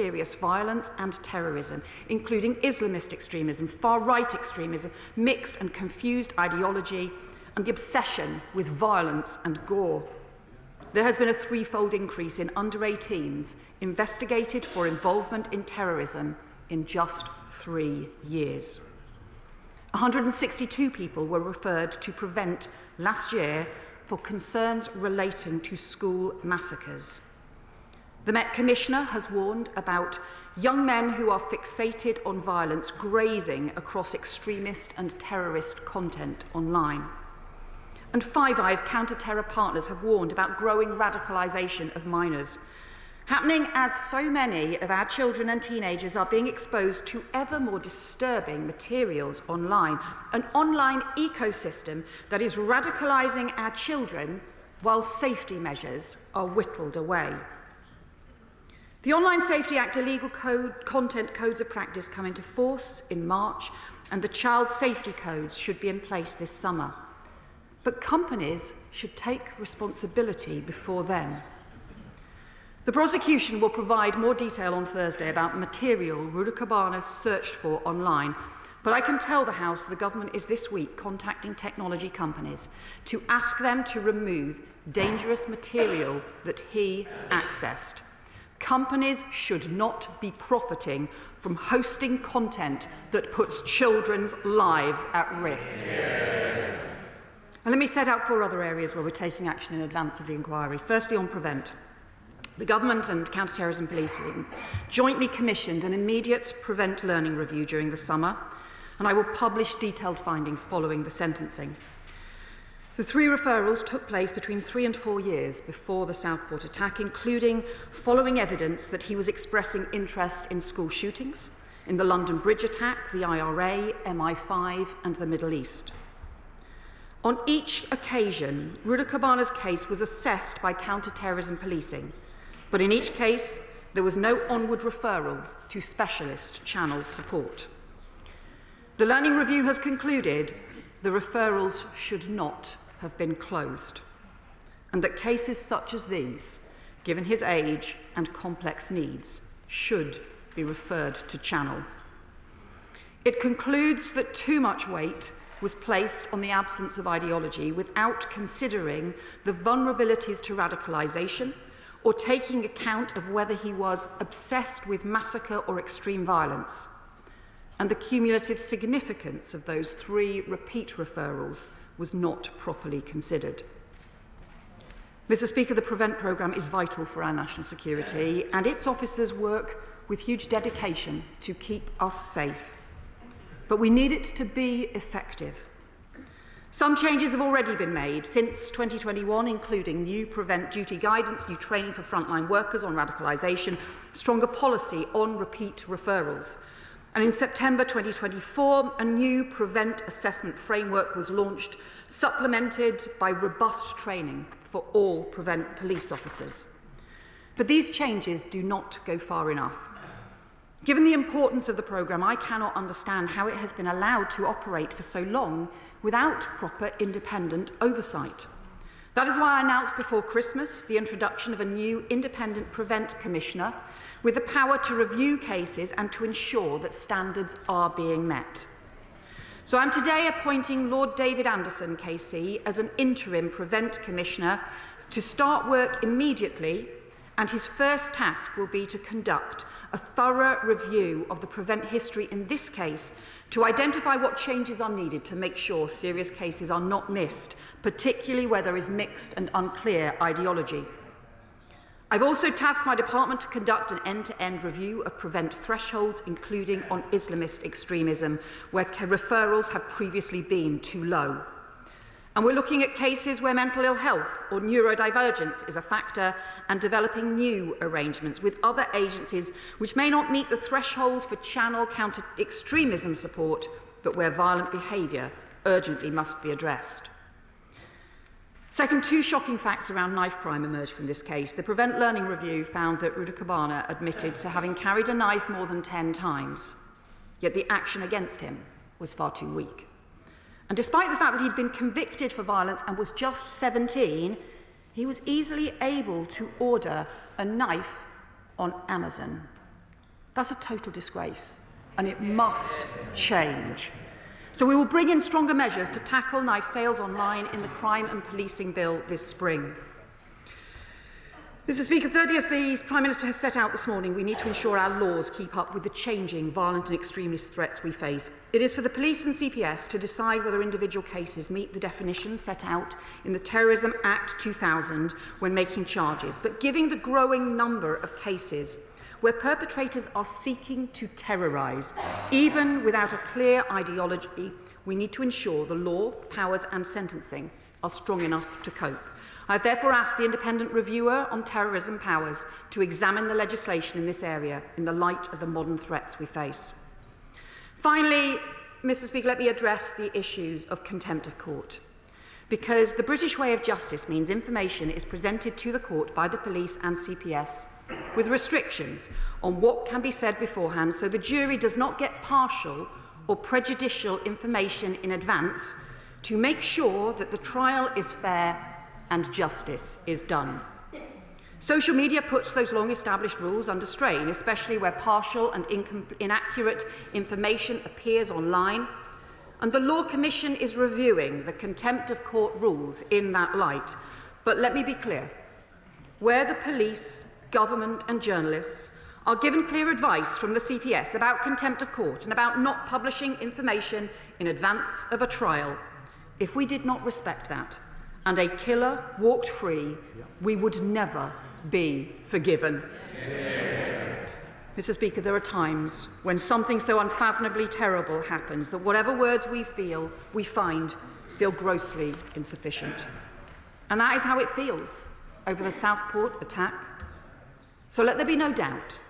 serious violence and terrorism, including Islamist extremism, far-right extremism, mixed and confused ideology, and the obsession with violence and gore. There has been a threefold increase in under-18s investigated for involvement in terrorism in just 3 years. 162 people were referred to Prevent last year for concerns relating to school massacres. The Met Commissioner has warned about young men who are fixated on violence grazing across extremist and terrorist content online. And Five Eyes counter-terror partners have warned about growing radicalisation of minors, happening as so many of our children and teenagers are being exposed to ever more disturbing materials online, an online ecosystem that is radicalising our children while safety measures are whittled away. The Online Safety Act illegal content codes of practice come into force in March, and the child safety codes should be in place this summer. But companies should take responsibility before then. The prosecution will provide more detail on Thursday about material Rudakabana searched for online, but I can tell the House the government is this week contacting technology companies to ask them to remove dangerous material that he accessed. Companies should not be profiting from hosting content that puts children's lives at risk. And let me set out 4 other areas where we're taking action in advance of the inquiry. Firstly, on Prevent. The Government and Counter-Terrorism Policing jointly commissioned an immediate Prevent learning review during the summer, and I will publish detailed findings following the sentencing. The 3 referrals took place between 3 and 4 years before the Southport attack, including following evidence that he was expressing interest in school shootings, in the London Bridge attack, the IRA, MI5 and the Middle East. On each occasion, Rudakabana's case was assessed by Counter-Terrorism Policing, but in each case, there was no onward referral to specialist channel support. The learning review has concluded the referrals should not have been closed, and that cases such as these, given his age and complex needs, should be referred to channel. It concludes that too much weight was placed on the absence of ideology without considering the vulnerabilities to radicalisation or taking account of whether he was obsessed with massacre or extreme violence. And the cumulative significance of those 3 repeat referrals was not properly considered. Mr. Speaker, the Prevent programme is vital for our national security, and its officers work with huge dedication to keep us safe. But we need it to be effective. Some changes have already been made since 2021, including new Prevent duty guidance, new training for frontline workers on radicalisation, stronger policy on repeat referrals. And in September 2024, a new Prevent assessment framework was launched, supplemented by robust training for all Prevent police officers. But these changes do not go far enough. Given the importance of the programme, I cannot understand how it has been allowed to operate for so long without proper independent oversight. That is why I announced before Christmas the introduction of a new independent Prevent Commissioner with the power to review cases and to ensure that standards are being met. So I'm today appointing Lord David Anderson, KC, as an interim Prevent Commissioner to start work immediately, and his first task will be to conduct a thorough review of the Prevent history in this case to identify what changes are needed to make sure serious cases are not missed, particularly where there is mixed and unclear ideology. I've also tasked my department to conduct an end-to-end review of Prevent thresholds, including on Islamist extremism, where referrals have previously been too low. And we're looking at cases where mental ill health or neurodivergence is a factor and developing new arrangements with other agencies which may not meet the threshold for channel counter-extremism support, but where violent behaviour urgently must be addressed. Second, 2 shocking facts around knife crime emerged from this case. The Prevent Learning Review found that Rudakabana admitted to having carried a knife more than 10 times, yet the action against him was far too weak. And despite the fact that he'd been convicted for violence and was just 17, he was easily able to order a knife on Amazon. That's a total disgrace, and it must change. So we will bring in stronger measures to tackle knife sales online in the Crime and Policing Bill this spring. Mr. Speaker, thirdly, as the Prime Minister has set out this morning, we need to ensure our laws keep up with the changing violent and extremist threats we face. It is for the police and CPS to decide whether individual cases meet the definitions set out in the Terrorism Act 2000 when making charges. But given the growing number of cases where perpetrators are seeking to terrorise, even without a clear ideology, we need to ensure the law, powers and sentencing are strong enough to cope. I have therefore asked the Independent Reviewer on Terrorism Powers to examine the legislation in this area in the light of the modern threats we face. Finally, Mr. Speaker, let me address the issues of contempt of court. Because the British way of justice means information is presented to the court by the police and CPS with restrictions on what can be said beforehand, so the jury does not get partial or prejudicial information in advance to make sure that the trial is fair and justice is done. Social media puts those long-established rules under strain, especially where partial and inaccurate information appears online, and the Law Commission is reviewing the contempt of court rules in that light. But let me be clear, where the police, government and journalists are given clear advice from the CPS about contempt of court and about not publishing information in advance of a trial, if we did not respect that, and a killer walked free, we would never be forgiven. Mr. Speaker, there are times when something so unfathomably terrible happens that whatever words we find feel grossly insufficient. And that is how it feels over the Southport attack. So let there be no doubt.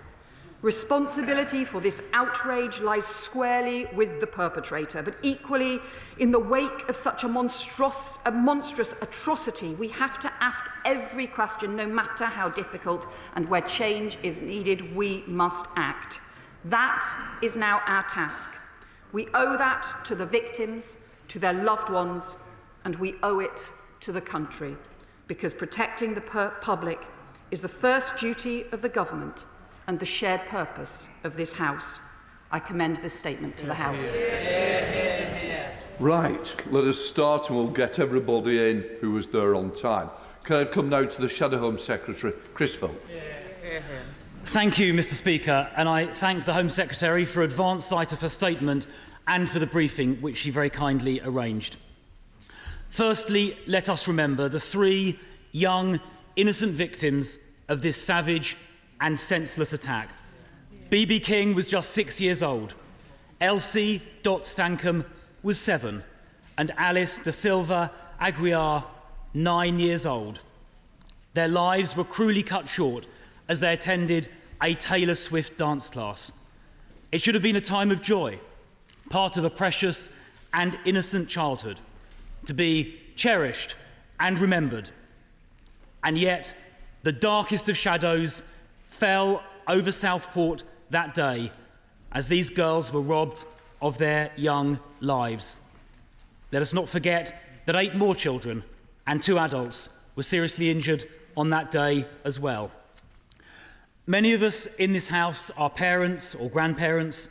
Responsibility for this outrage lies squarely with the perpetrator, but equally, in the wake of such a monstrous atrocity, we have to ask every question, no matter how difficult, and where change is needed, we must act. That is now our task. We owe that to the victims, to their loved ones, and we owe it to the country, because protecting the public is the first duty of the government and the shared purpose of this House. I commend this statement to the House. Right, let us start and we'll get everybody in who was there on time. Can I come now to the Shadow Home Secretary, Chris Hill? Thank you, Mr. Speaker, and I thank the Home Secretary for advance sight of her statement and for the briefing which she very kindly arranged. Firstly, let us remember the 3 young, innocent victims of this savage and senseless attack. BB King was just 6 years old, Elsie Dot Stankham was 7, and Alice Da Silva Aguiar 9 years old. Their lives were cruelly cut short as they attended a Taylor Swift dance class. It should have been a time of joy, part of a precious and innocent childhood, to be cherished and remembered. And yet, the darkest of shadows fell over Southport that day as these girls were robbed of their young lives. Let us not forget that 8 more children and 2 adults were seriously injured on that day as well. Many of us in this House are parents or grandparents,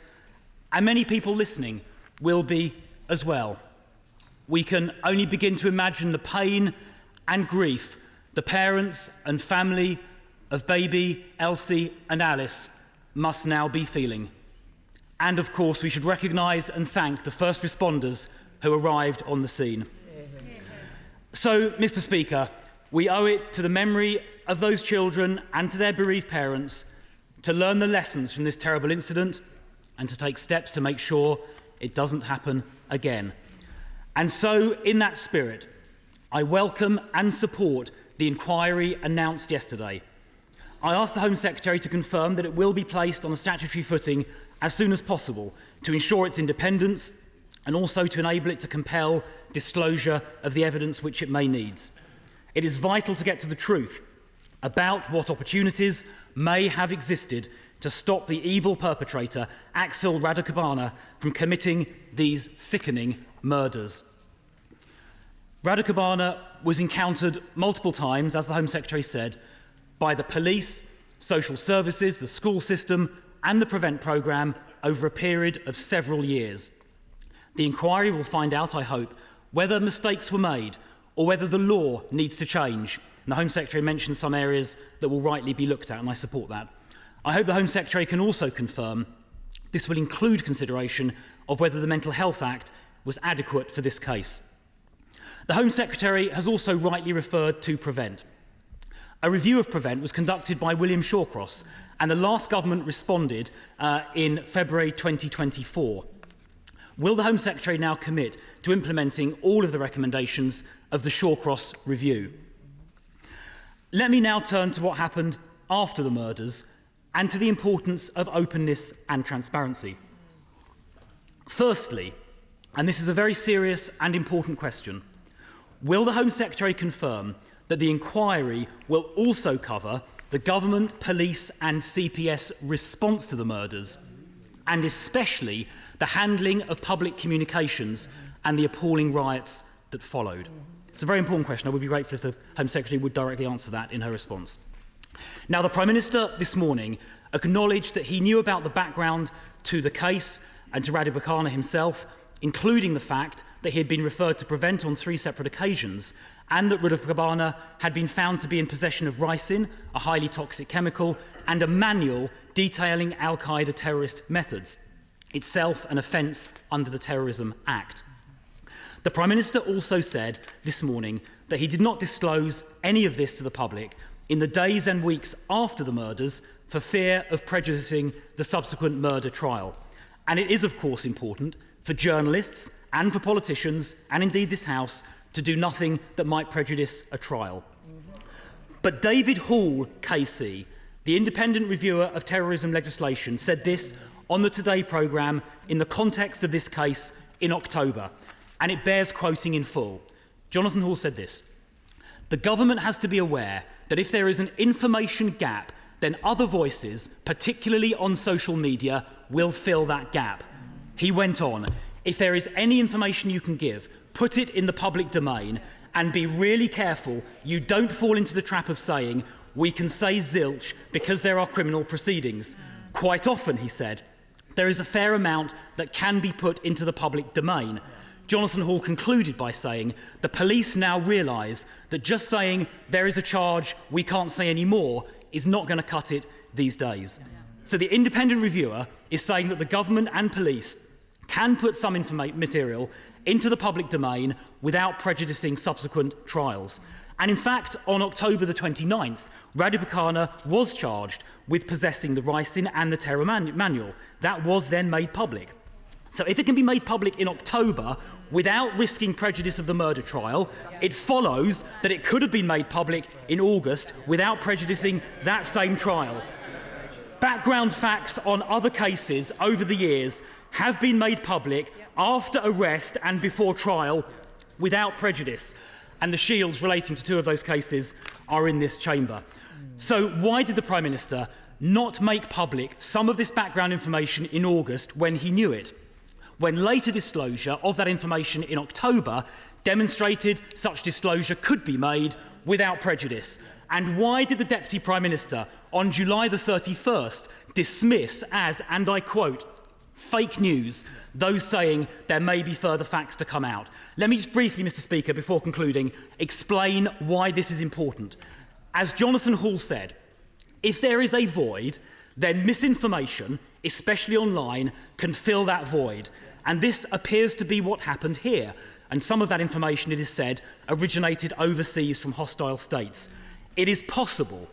and many people listening will be as well. We can only begin to imagine the pain and grief the parents and family of baby Elsie and Alice must now be feeling. And of course, we should recognise and thank the first responders who arrived on the scene. So, Mr. Speaker, we owe it to the memory of those children and to their bereaved parents to learn the lessons from this terrible incident and to take steps to make sure it doesn't happen again. And so, in that spirit, I welcome and support the inquiry announced yesterday. I asked the Home Secretary to confirm that it will be placed on a statutory footing as soon as possible to ensure its independence and also to enable it to compel disclosure of the evidence which it may need. It is vital to get to the truth about what opportunities may have existed to stop the evil perpetrator, Axel Radicabana, from committing these sickening murders. Radicabana was encountered multiple times, as the Home Secretary said, by the police, social services, the school system and the Prevent programme over a period of several years. The inquiry will find out, I hope, whether mistakes were made or whether the law needs to change. And the Home Secretary mentioned some areas that will rightly be looked at, and I support that. I hope the Home Secretary can also confirm this will include consideration of whether the Mental Health Act was adequate for this case. The Home Secretary has also rightly referred to Prevent. A review of Prevent was conducted by William Shawcross, and the last government responded in February 2024. Will the Home Secretary now commit to implementing all of the recommendations of the Shawcross review? Let me now turn to what happened after the murders and to the importance of openness and transparency. Firstly, and this is a very serious and important question, will the Home Secretary confirm that the inquiry will also cover the government, police and CPS response to the murders, and especially the handling of public communications and the appalling riots that followed? It's a very important question. I would be grateful if the Home Secretary would directly answer that in her response. Now, the Prime Minister this morning acknowledged that he knew about the background to the case and to Radu Bakana himself, including the fact that he had been referred to Prevent on 3 separate occasions, and that Radu Bakana had been found to be in possession of ricin, a highly toxic chemical, and a manual detailing al-Qaeda terrorist methods, itself an offence under the Terrorism Act. The Prime Minister also said this morning that he did not disclose any of this to the public in the days and weeks after the murders for fear of prejudicing the subsequent murder trial. And it is, of course, important for journalists and for politicians, and indeed this House, to do nothing that might prejudice a trial. But David Hall, KC, the independent reviewer of terrorism legislation, said this on the Today programme in the context of this case in October, and it bears quoting in full. Jonathan Hall said this: "The government has to be aware that if there is an information gap, then other voices, particularly on social media, will fill that gap." He went on, "If there is any information you can give, put it in the public domain, and be really careful you don't fall into the trap of saying, we can say zilch because there are criminal proceedings. Quite often," he said, "there is a fair amount that can be put into the public domain." Jonathan Hall concluded by saying, "The police now realise that just saying there is a charge, we can't say any more, is not going to cut it these days." So the independent reviewer is saying that the government and police can put some material into the public domain without prejudicing subsequent trials. And in fact, on October the 29th, Radu Bakana was charged with possessing the ricin and the terror manual. That was then made public. So if it can be made public in October without risking prejudice of the murder trial, it follows that it could have been made public in August without prejudicing that same trial. Background facts on other cases over the years have been made public after arrest and before trial without prejudice, and the shields relating to 2 of those cases are in this chamber. So why did the Prime Minister not make public some of this background information in August when he knew it, when later disclosure of that information in October demonstrated such disclosure could be made without prejudice? And why did the Deputy Prime Minister on July the 31st dismiss as, and I quote, "fake news" those saying there may be further facts to come out? Let me just briefly, Mr. Speaker, before concluding, explain why this is important. As Jonathan Hall said, if there is a void, then misinformation, especially online, can fill that void. And this appears to be what happened here. And some of that information, it is said, originated overseas from hostile states. It is possible,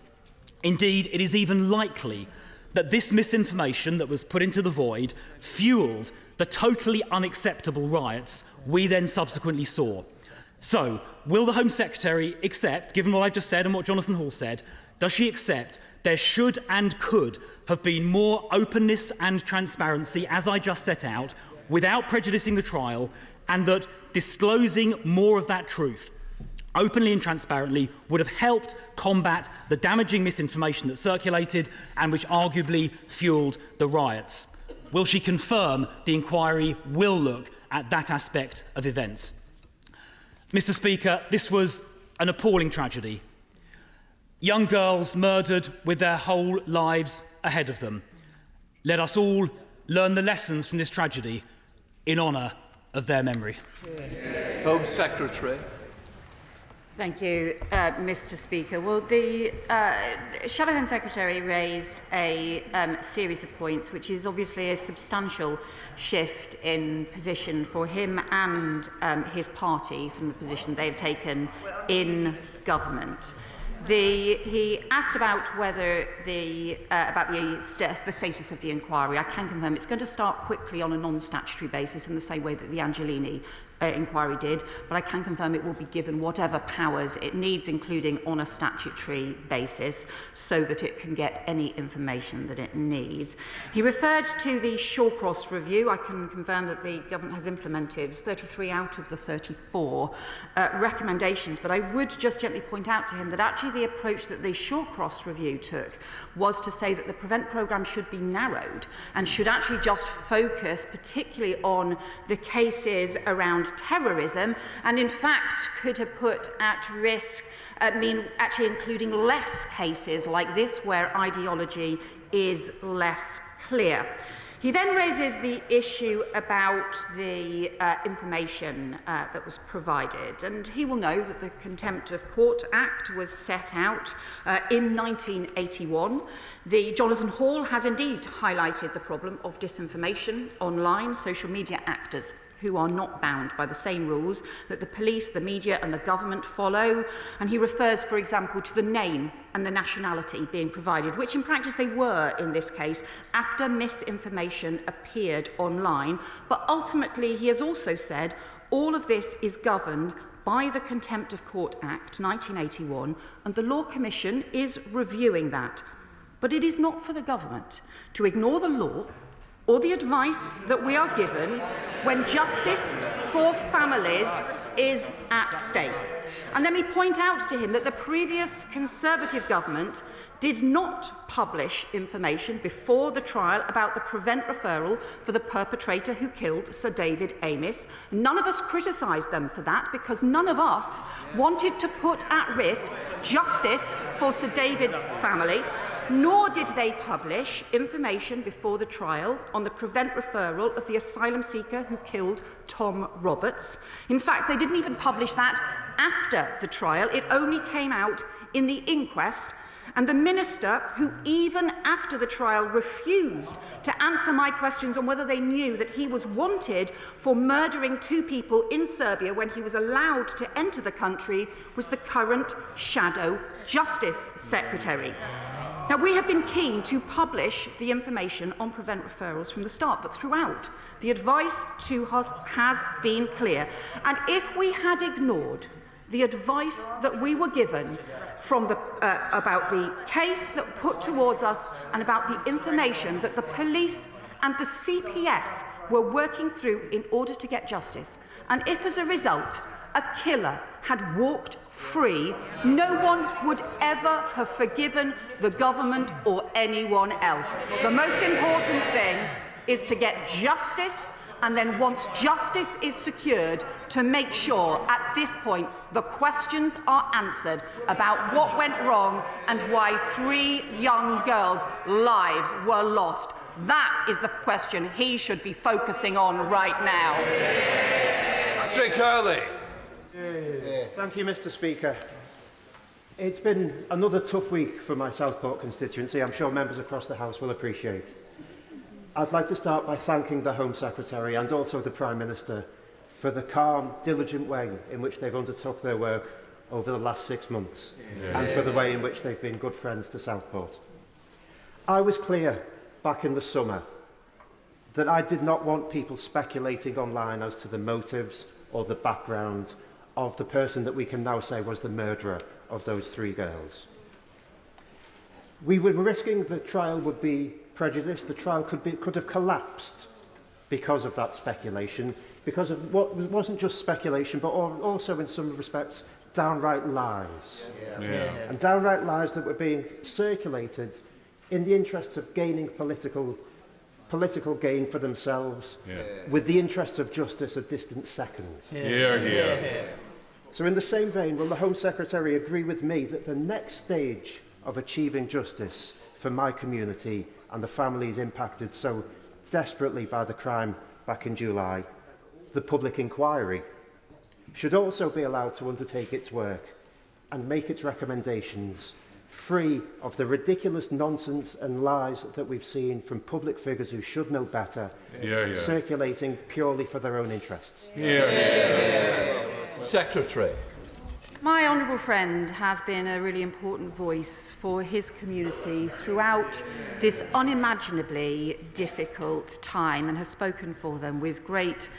indeed it is even likely, that this misinformation that was put into the void fueled the totally unacceptable riots we then subsequently saw. So, will the Home Secretary accept, given what I've just said and what Jonathan Hall said, does she accept there should and could have been more openness and transparency, as I just set out, without prejudicing the trial, and that disclosing more of that truth openly and transparently would have helped combat the damaging misinformation that circulated and which arguably fueled the riots? Will she confirm the inquiry will look at that aspect of events? Mr. Speaker, this was an appalling tragedy. Young girls murdered with their whole lives ahead of them. Let us all learn the lessons from this tragedy in honour of their memory. Home Secretary. Thank you, Mr. Speaker. Well, the Shadow Home Secretary raised a series of points, which is obviously a substantial shift in position for him and his party from the position they have taken in government. He asked about whether the status of the inquiry. I can confirm it's going to start quickly on a non-statutory basis in the same way that the Angelini inquiry did, but I can confirm it will be given whatever powers it needs, including on a statutory basis, so that it can get any information that it needs. He referred to the Shawcross review. I can confirm that the government has implemented 33 out of the 34 recommendations, but I would just gently point out to him that actually the approach that the Shawcross review took was to say that the PREVENT programme should be narrowed and should actually just focus particularly on the cases around terrorism, and in fact could have put at risk, actually including less cases like this where ideology is less clear. He then raises the issue about the information that was provided, and he will know that the Contempt of Court Act was set out in 1981. The Jonathan Hall has indeed highlighted the problem of disinformation online, social media actors who are not bound by the same rules that the police, the media and the government follow. And he refers, for example, to the name and the nationality being provided, which in practice they were in this case, after misinformation appeared online. But ultimately, he has also said all of this is governed by the Contempt of Court Act 1981, and the Law Commission is reviewing that. But it is not for the government to ignore the law or the advice that we are given when justice for families is at stake. And let me point out to him that the previous Conservative government did not publish information before the trial about the PREVENT referral for the perpetrator who killed Sir David Amis. None of us criticised them for that because none of us wanted to put at risk justice for Sir David's family, nor did they publish information before the trial on the PREVENT referral of the asylum seeker who killed Tom Roberts. In fact, they didn't even publish that after the trial. It only came out in the inquest. And the minister, who even after the trial refused to answer my questions on whether they knew that he was wanted for murdering 2 people in Serbia when he was allowed to enter the country, was the current Shadow Justice Secretary. Now, we have been keen to publish the information on PREVENT referrals from the start, but throughout, the advice to us has been clear. And if we had ignored the advice that we were given from about the case that put towards us and about the information that the police and the CPS were working through in order to get justice, and if as a result a killer had walked free, no one would ever have forgiven the government or anyone else. The most important thing is to get justice, and then once justice is secured, to make sure at this point the questions are answered about what went wrong and why 3 young girls' lives were lost. That is the question he should be focusing on right now. Patrick Hurley. Thank you, Mr. Speaker. It's been another tough week for my Southport constituency. I'm sure members across the House will appreciate. I'd like to start by thanking the Home Secretary and also the Prime Minister for the calm, diligent way in which they've undertook their work over the last 6 months, and for the way in which they've been good friends to Southport. I was clear back in the summer that I did not want people speculating online as to the motives or the background of the person that we can now say was the murderer of those 3 girls. We were risking the trial would be prejudiced. The trial could have collapsed because of that speculation, because of what wasn't just speculation, but also in some respects downright lies. And downright lies that were being circulated in the interests of gaining political gain for themselves, with the interests of justice a distant second. So in the same vein, will the Home Secretary agree with me that the next stage of achieving justice for my community and the families impacted so desperately by the crime back in July, the public inquiry should also be allowed to undertake its work and make its recommendations free of the ridiculous nonsense and lies that we've seen from public figures who should know better, circulating purely for their own interests. Secretary. My honourable friend has been a really important voice for his community throughout this unimaginably difficult time and has spoken for them with great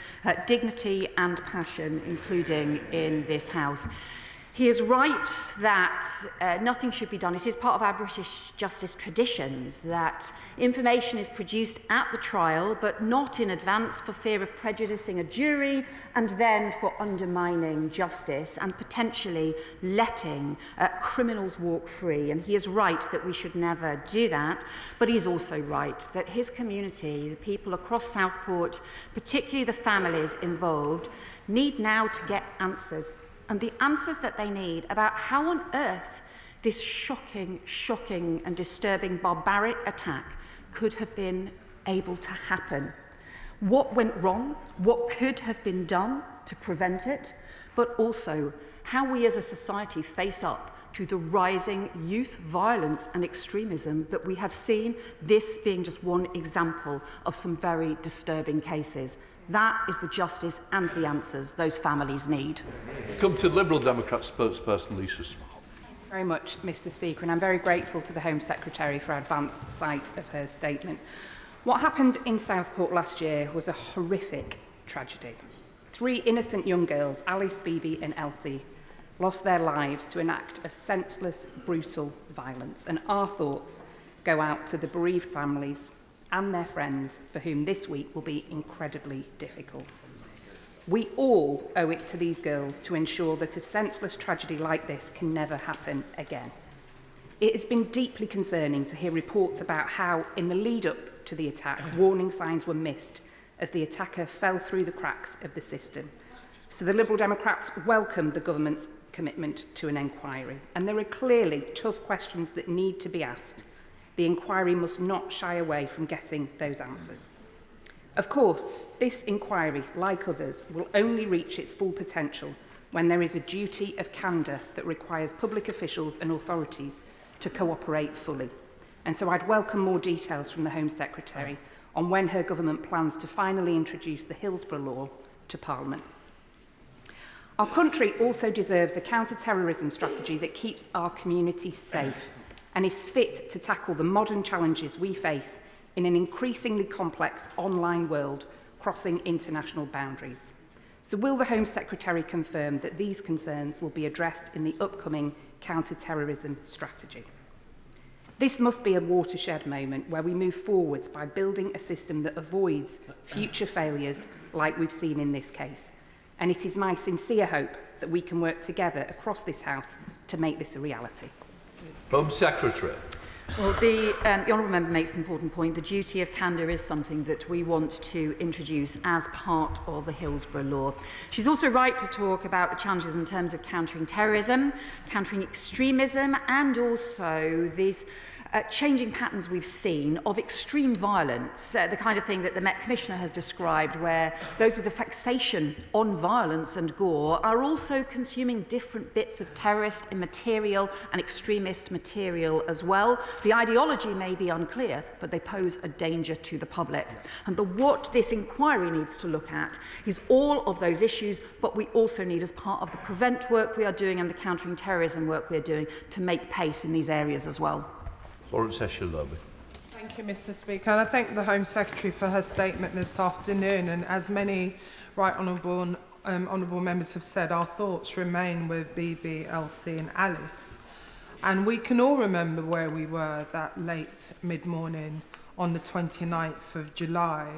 dignity and passion, including in this House. He is right that nothing should be done. It is part of our British justice traditions that information is produced at the trial, but not in advance for fear of prejudicing a jury and then for undermining justice and potentially letting criminals walk free. And he is right that we should never do that, but he is also right that his community, the people across Southport, particularly the families involved, need now to get answers. And the answers that they need about how on earth this shocking and disturbing barbaric attack could have been able to happen. What went wrong? What could have been done to prevent it? But also how we as a society face up to the rising youth violence and extremism that we have seen, this being just one example of some very disturbing cases. That is the justice and the answers those families need. Come to Liberal Democrat spokesperson Lisa Small. Very much, Mr. Speaker, and I'm very grateful to the Home Secretary for advance sight of her statement. What happened in Southport last year was a horrific tragedy. 3 innocent young girls, Alice, Bibi and Elsie, lost their lives to an act of senseless, brutal violence, and our thoughts go out to the bereaved families and their friends for whom this week will be incredibly difficult. We all owe it to these girls to ensure that a senseless tragedy like this can never happen again. It has been deeply concerning to hear reports about how, in the lead-up to the attack, warning signs were missed as the attacker fell through the cracks of the system. So the Liberal Democrats welcome the government's commitment to an inquiry, and there are clearly tough questions that need to be asked. The inquiry must not shy away from getting those answers. Of course, this inquiry, like others, will only reach its full potential when there is a duty of candour that requires public officials and authorities to cooperate fully. And so I'd welcome more details from the Home Secretary on when her government plans to finally introduce the Hillsborough Law to Parliament. Our country also deserves a counter-terrorism strategy that keeps our communities safe and is fit to tackle the modern challenges we face in an increasingly complex online world crossing international boundaries. So will the Home Secretary confirm that these concerns will be addressed in the upcoming counter-terrorism strategy? This must be a watershed moment where we move forwards by building a system that avoids future failures like we've seen in this case. And it is my sincere hope that we can work together across this House to make this a reality. Home Secretary. Well, the honourable member makes an important point. The duty of candour is something that we want to introduce as part of the Hillsborough Law. She's also right to talk about the challenges in terms of countering terrorism, countering extremism, and also these changing patterns we've seen of extreme violence, the kind of thing that the Met Commissioner has described, where those with a fixation on violence and gore are also consuming different bits of terrorist material and extremist material as well. The ideology may be unclear, but they pose a danger to the public. And what this inquiry needs to look at is all of those issues, but we also need, as part of the prevent work we are doing and the countering terrorism work we are doing, to make pace in these areas as well. Lawrence Esher-Lobby. Thank you, Mr. Speaker. And I thank the Home Secretary for her statement this afternoon. And as many right honourable members have said, our thoughts remain with Bibi, Elsie and Alice. And we can all remember where we were that late mid-morning on the 29th of July.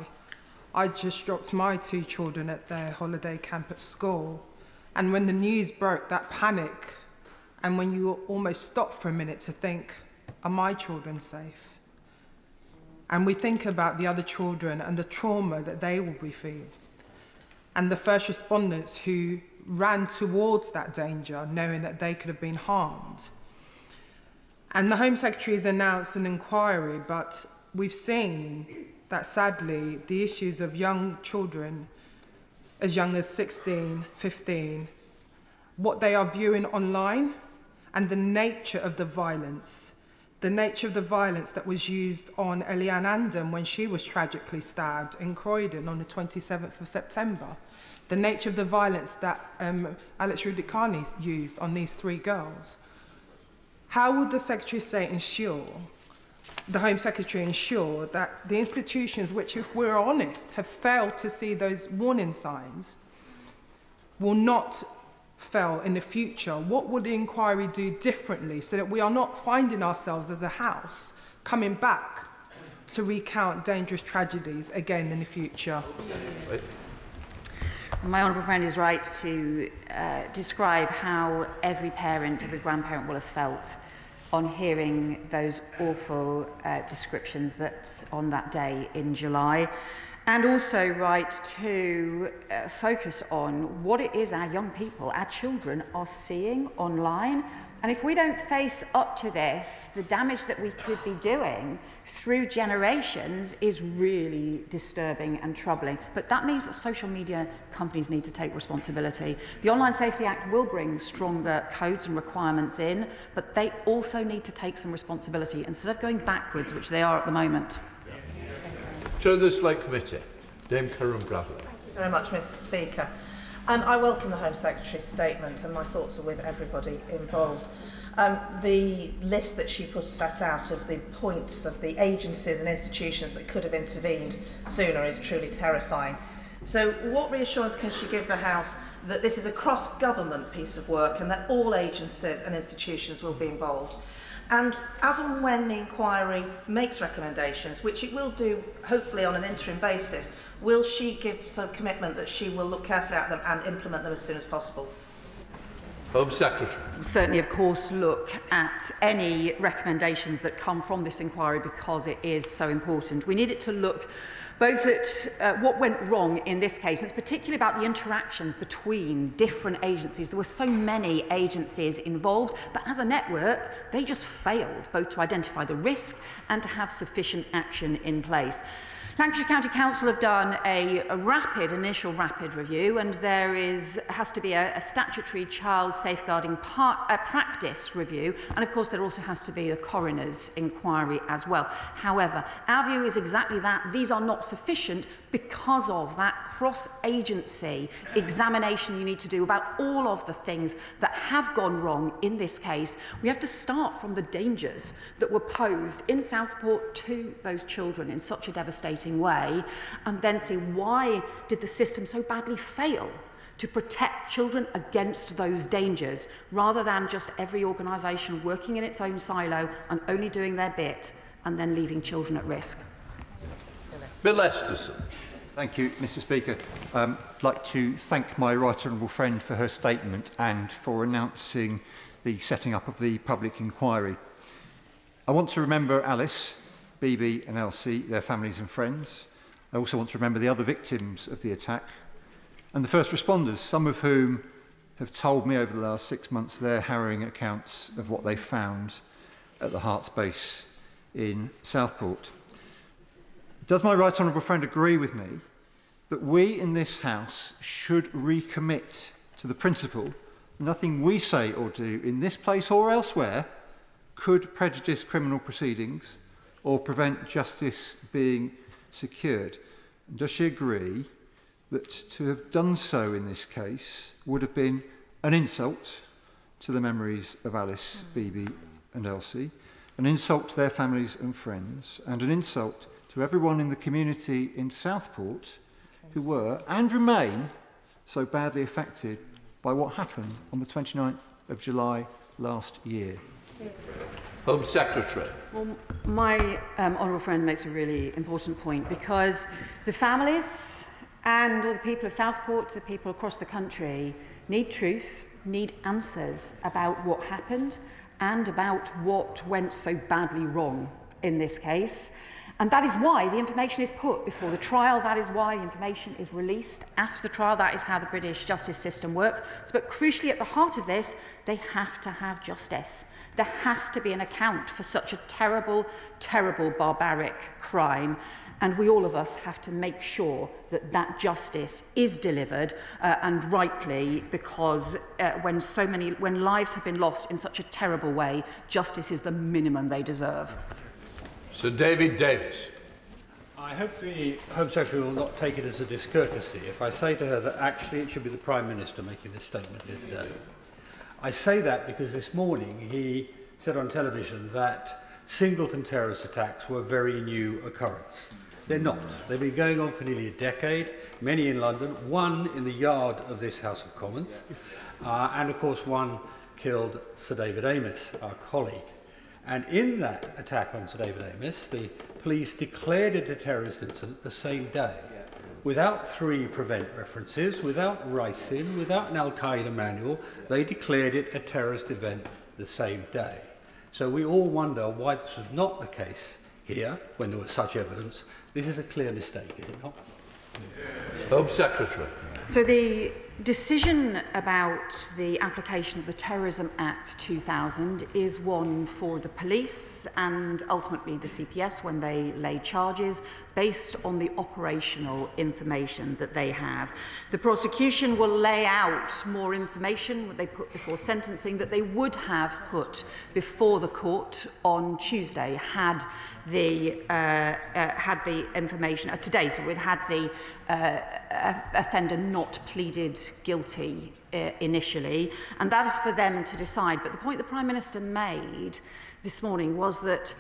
I just dropped my 2 children at their holiday camp at school. And when the news broke, that panic, and when you almost stop for a minute to think, are my children safe? And we think about the other children and the trauma that they will be feeling. And the first responders who ran towards that danger, knowing that they could have been harmed. And the Home Secretary has announced an inquiry, but we've seen that sadly the issues of young children as young as 16, 15, what they are viewing online and the nature of the violence that was used on Eliane Andam when she was tragically stabbed in Croydon on the 27th of September. The nature of the violence that Alex Rudikani used on these 3 girls. How would the Secretary of State ensure, the Home Secretary ensure that the institutions which, if we're honest, have failed to see those warning signs will not fail in the future? What would the inquiry do differently so that we are not finding ourselves as a house coming back to recount dangerous tragedies again in the future? My honourable friend is right to describe how every parent, every grandparent will have felt on hearing those awful descriptions that on that day in July, and also right to focus on what it is our young people, our children, are seeing online. And if we don't face up to this, the damage that we could be doing through generations is really disturbing and troubling. But that means that social media companies need to take responsibility. The Online Safety Act will bring stronger codes and requirements in, but they also need to take some responsibility instead of going backwards, which they are at the moment. Chair of the Select Committee, Dame Karen Bradley. Thank you very much, Mr. Speaker. I welcome the Home Secretary's statement, and my thoughts are with everybody involved. The list that she set out of the points of the agencies and institutions that could have intervened sooner is truly terrifying. So what reassurance can she give the House that this is a cross-government piece of work and that all agencies and institutions will be involved? And as and when the inquiry makes recommendations, which it will do hopefully on an interim basis, will she give some commitment that she will look carefully at them and implement them as soon as possible? Home Secretary. Certainly, of course, look at any recommendations that come from this inquiry because it is so important. We need it to look both at what went wrong in this case, and it's particularly about the interactions between different agencies. There were so many agencies involved, but as a network, they just failed both to identify the risk and to have sufficient action in place. Lancashire County Council have done a initial rapid review, and there has to be a statutory child safeguarding practice review, and of course there also has to be a coroner's inquiry as well. However, our view is exactly that. These are not sufficient because of that cross-agency examination you need to do about all of the things that have gone wrong in this case. We have to start from the dangers that were posed in Southport to those children in such a devastating way, and then see why did the system so badly fail to protect children against those dangers, rather than just every organisation working in its own silo and only doing their bit and then leaving children at risk. Bill Esterson. Thank you, Mr. Speaker. I'd like to thank my right honourable friend for her statement and for announcing the setting up of the public inquiry. I want to remember Alice, BB and Elsie, their families and friends. I also want to remember the other victims of the attack and the first responders, some of whom have told me over the last 6 months their harrowing accounts of what they found at the Hearts base in Southport. Does my right honourable friend agree with me that we in this House should recommit to the principle nothing we say or do in this place or elsewhere could prejudice criminal proceedings or prevent justice being secured? And does she agree that to have done so in this case would have been an insult to the memories of Alice, BB and Elsie, an insult to their families and friends, and an insult to everyone in the community in Southport who were and remain so badly affected by what happened on the 29th of July last year? Home Secretary. Well, my honourable friend makes a really important point, because the families and all the people of Southport, the people across the country, need truth, need answers about what happened and about what went so badly wrong in this case. And that is why the information is put before the trial. That is why the information is released after the trial. That is how the British justice system works. But crucially, at the heart of this, they have to have justice. There has to be an account for such a terrible, terrible, barbaric crime. And we, all of us, have to make sure that that justice is delivered, and rightly, because when lives have been lost in such a terrible way, justice is the minimum they deserve. Sir David Davis. I hope the Home Secretary will not take it as a discourtesy if I say to her that actually it should be the Prime Minister making this statement here today. I say that because this morning he said on television that singleton terrorist attacks were a very new occurrence. They're not. They've been going on for nearly a decade, many in London, one in the yard of this House of Commons, and of course one killed Sir David Amess, our colleague. And in that attack on Sir David Amess, the police declared it a terrorist incident the same day, without 3 prevent references, without Ricin, without an Al-Qaeda manual. They declared it a terrorist event the same day. So we all wonder why this was not the case here, when there was such evidence. This is a clear mistake, is it not? Home Secretary. So the decision about the application of the Terrorism Act 2000 is one for the police and ultimately the CPS when they lay charges based on the operational information that they have. The prosecution will lay out more information what they put before sentencing that they would have put before the court on Tuesday had the information today. So we'd had the offender not pleaded guilty initially, and that is for them to decide. But the point the Prime Minister made this morning was that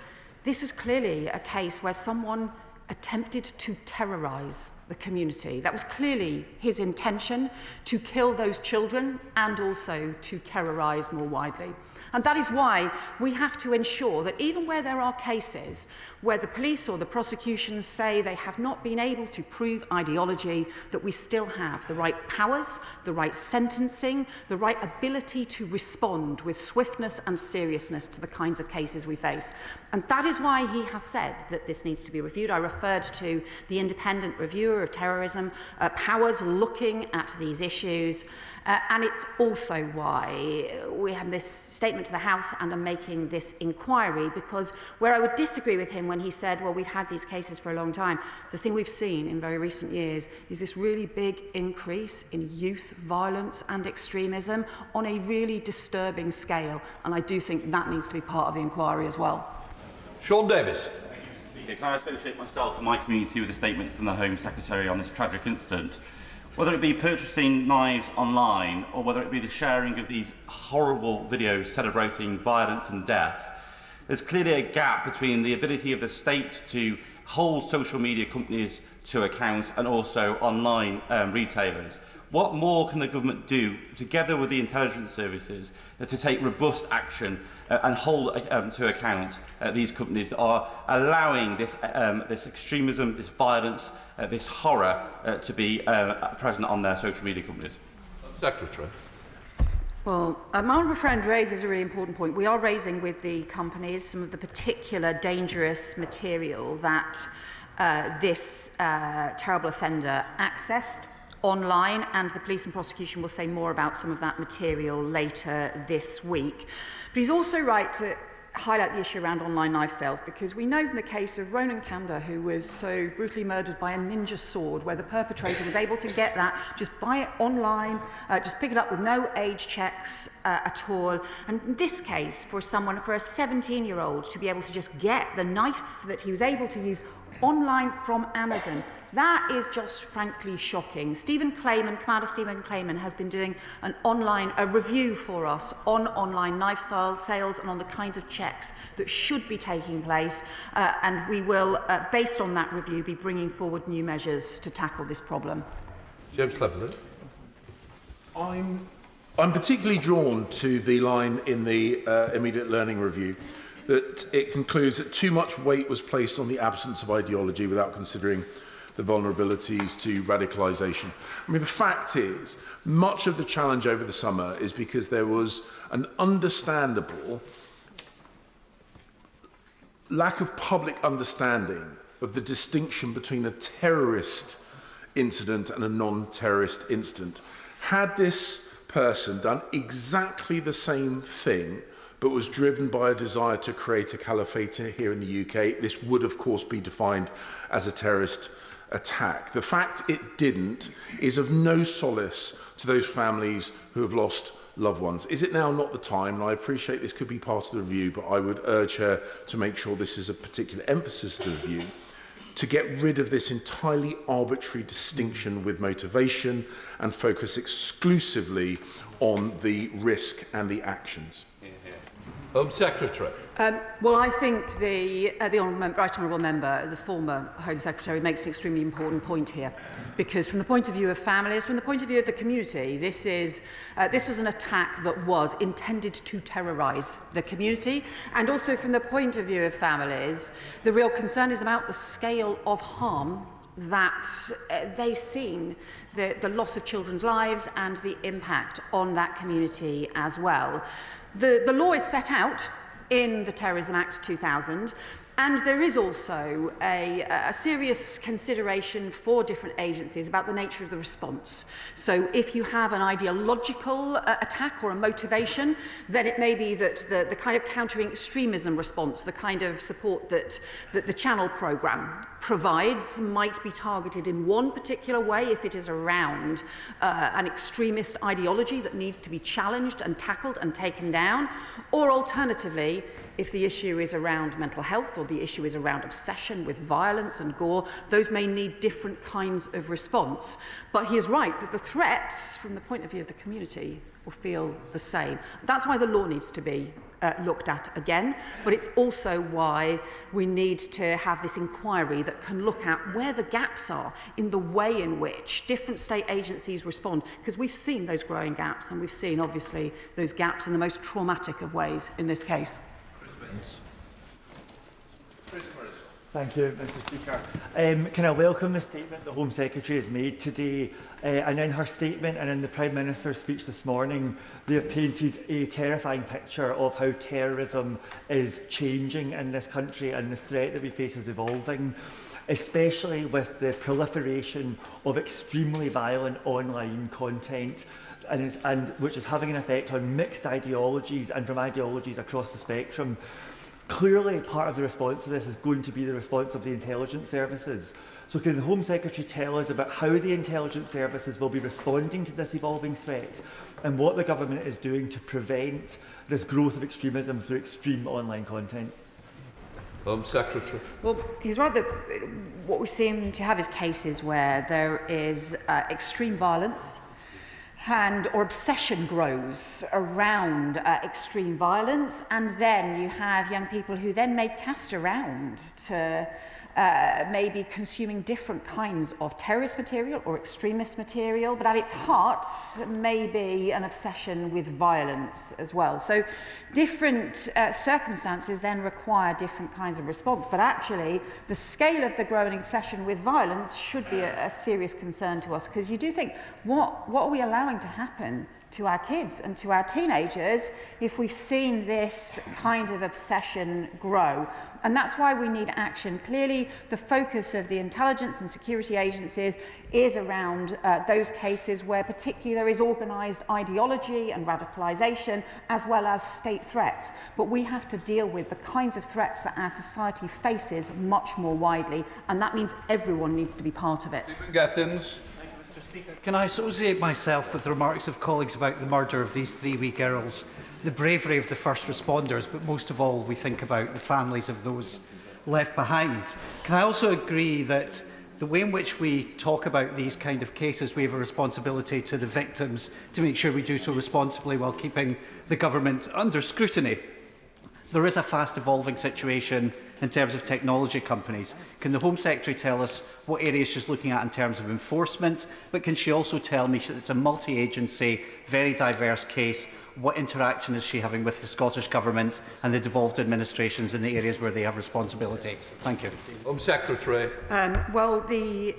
this was clearly a case where someone attempted to terrorise the community. That was clearly his intention, to kill those children and also to terrorise more widely. And that is why we have to ensure that even where there are cases where the police or the prosecution say they have not been able to prove ideology, that we still have the right powers, the right sentencing, the right ability to respond with swiftness and seriousness to the kinds of cases we face. And that is why he has said that this needs to be reviewed. I referred to the independent reviewer of terrorism, powers looking at these issues. And it's also why we have this statement to the House and are making this inquiry, because where I would disagree with him when he said, well, we've had these cases for a long time, the thing we've seen in very recent years is this really big increase in youth violence and extremism on a really disturbing scale. And I do think that needs to be part of the inquiry as well. Sean Davis. Can I associate myself and my community with a statement from the Home Secretary on this tragic incident? Whether it be purchasing knives online or whether it be the sharing of these horrible videos celebrating violence and death, there's clearly a gap between the ability of the state to hold social media companies to account and also online retailers. What more can the government do, together with the intelligence services, to take robust action and hold to account these companies that are allowing this extremism, this violence, this horror to be present on their social media companies? Secretary. Well, my honourable friend raises a really important point. We are raising with the companies some of the particular dangerous material that this terrible offender accessed online, and the police and prosecution will say more about some of that material later this week. But he's also right to highlight the issue around online knife sales, because we know in the case of Ronan Kanda, who was so brutally murdered by a ninja sword, where the perpetrator was able to get that, just buy it online, just pick it up with no age checks at all. And in this case, for a 17-year-old to be able to just get the knife that he was able to use online from Amazon, that is just frankly shocking. Commander Stephen Clayman has been doing a review for us on online knife sales and on the kinds of checks that should be taking place. And we will, based on that review, be bringing forward new measures to tackle this problem. James Cleverly. I'm particularly drawn to the line in the immediate learning review that it concludes that too much weight was placed on the absence of ideology without considering the vulnerabilities to radicalisation. I mean, the fact is, much of the challenge over the summer is because there was an understandable lack of public understanding of the distinction between a terrorist incident and a non-terrorist incident. Had this person done exactly the same thing, but was driven by a desire to create a caliphate here in the UK, this would, of course, be defined as a terrorist attack. The fact it didn't is of no solace to those families who have lost loved ones. Is it now not the time? And I appreciate this could be part of the review, but I would urge her to make sure this is a particular emphasis of the review, to get rid of this entirely arbitrary distinction with motivation and focus exclusively on the risk and the actions. Home Secretary. Well, I think the right honourable member, the former Home Secretary, makes an extremely important point here, because from the point of view of families, from the point of view of the community, this was an attack that was intended to terrorise the community, and also from the point of view of families, the real concern is about the scale of harm that they've seen, the loss of children's lives and the impact on that community as well. The law is set out in the Terrorism Act 2000, and there is also a serious consideration for different agencies about the nature of the response. So if you have an ideological attack or a motivation, then it may be that the kind of countering extremism response, the kind of support that the Channel programme provides, might be targeted in one particular way if it is around an extremist ideology that needs to be challenged and tackled and taken down, or alternatively, if the issue is around mental health or the issue is around obsession with violence and gore, those may need different kinds of response. But he is right that the threats, from the point of view of the community, will feel the same. That's why the law needs to be looked at again, but it's also why we need to have this inquiry that can look at where the gaps are in the way in which different state agencies respond, because we've seen those growing gaps, and we've seen, obviously, those gaps in the most traumatic of ways in this case. Thank you, Mr. Speaker. Can I welcome the statement the Home Secretary has made today? And in her statement and in the Prime Minister's speech this morning, they have painted a terrifying picture of how terrorism is changing in this country and the threat that we face is evolving, especially with the proliferation of extremely violent online content, and which is having an effect on mixed ideologies and from ideologies across the spectrum. Clearly, part of the response to this is going to be the response of the intelligence services. So can the Home Secretary tell us about how the intelligence services will be responding to this evolving threat and what the government is doing to prevent this growth of extremism through extreme online content? Home Secretary. Well, he's right that what we seem to have is cases where there is extreme violence or obsession grows around extreme violence, and then you have young people who then may cast around to maybe consuming different kinds of terrorist material or extremist material, but at its heart may be an obsession with violence as well. So different circumstances then require different kinds of response, but actually the scale of the growing obsession with violence should be a serious concern to us, because you do think, what are we allowing to happen to our kids and to our teenagers if we've seen this kind of obsession grow? And that's why we need action. Clearly, the focus of the intelligence and security agencies is around those cases where particularly there is organised ideology and radicalisation, as well as state threats. But we have to deal with the kinds of threats that our society faces much more widely, and that means everyone needs to be part of it. Can I associate myself with the remarks of colleagues about the murder of these 3 wee girls, the bravery of the first responders, but most of all we think about the families of those left behind. Can I also agree that the way in which we talk about these kind of cases, we have a responsibility to the victims to make sure we do so responsibly while keeping the government under scrutiny? There is a fast evolving situation in terms of technology companies. Can the Home Secretary tell us what areas she's looking at in terms of enforcement? But can she also tell me that it's a multi-agency, very diverse case? What interaction is she having with the Scottish Government and the devolved administrations in the areas where they have responsibility? Thank you. Home Secretary. Well, the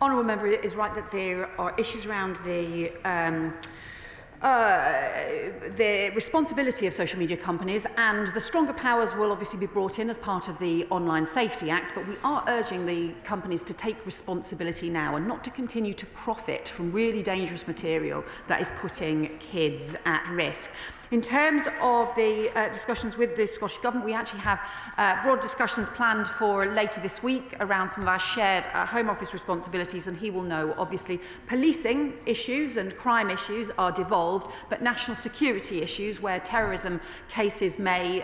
honourable member is right that there are issues around the the responsibility of social media companies, and the stronger powers will obviously be brought in as part of the Online Safety Act, but we are urging the companies to take responsibility now and not to continue to profit from really dangerous material that is putting kids at risk. In terms of the discussions with the Scottish Government, we actually have broad discussions planned for later this week around some of our shared Home Office responsibilities, and he will know, obviously, policing issues and crime issues are devolved, but national security issues, where terrorism cases may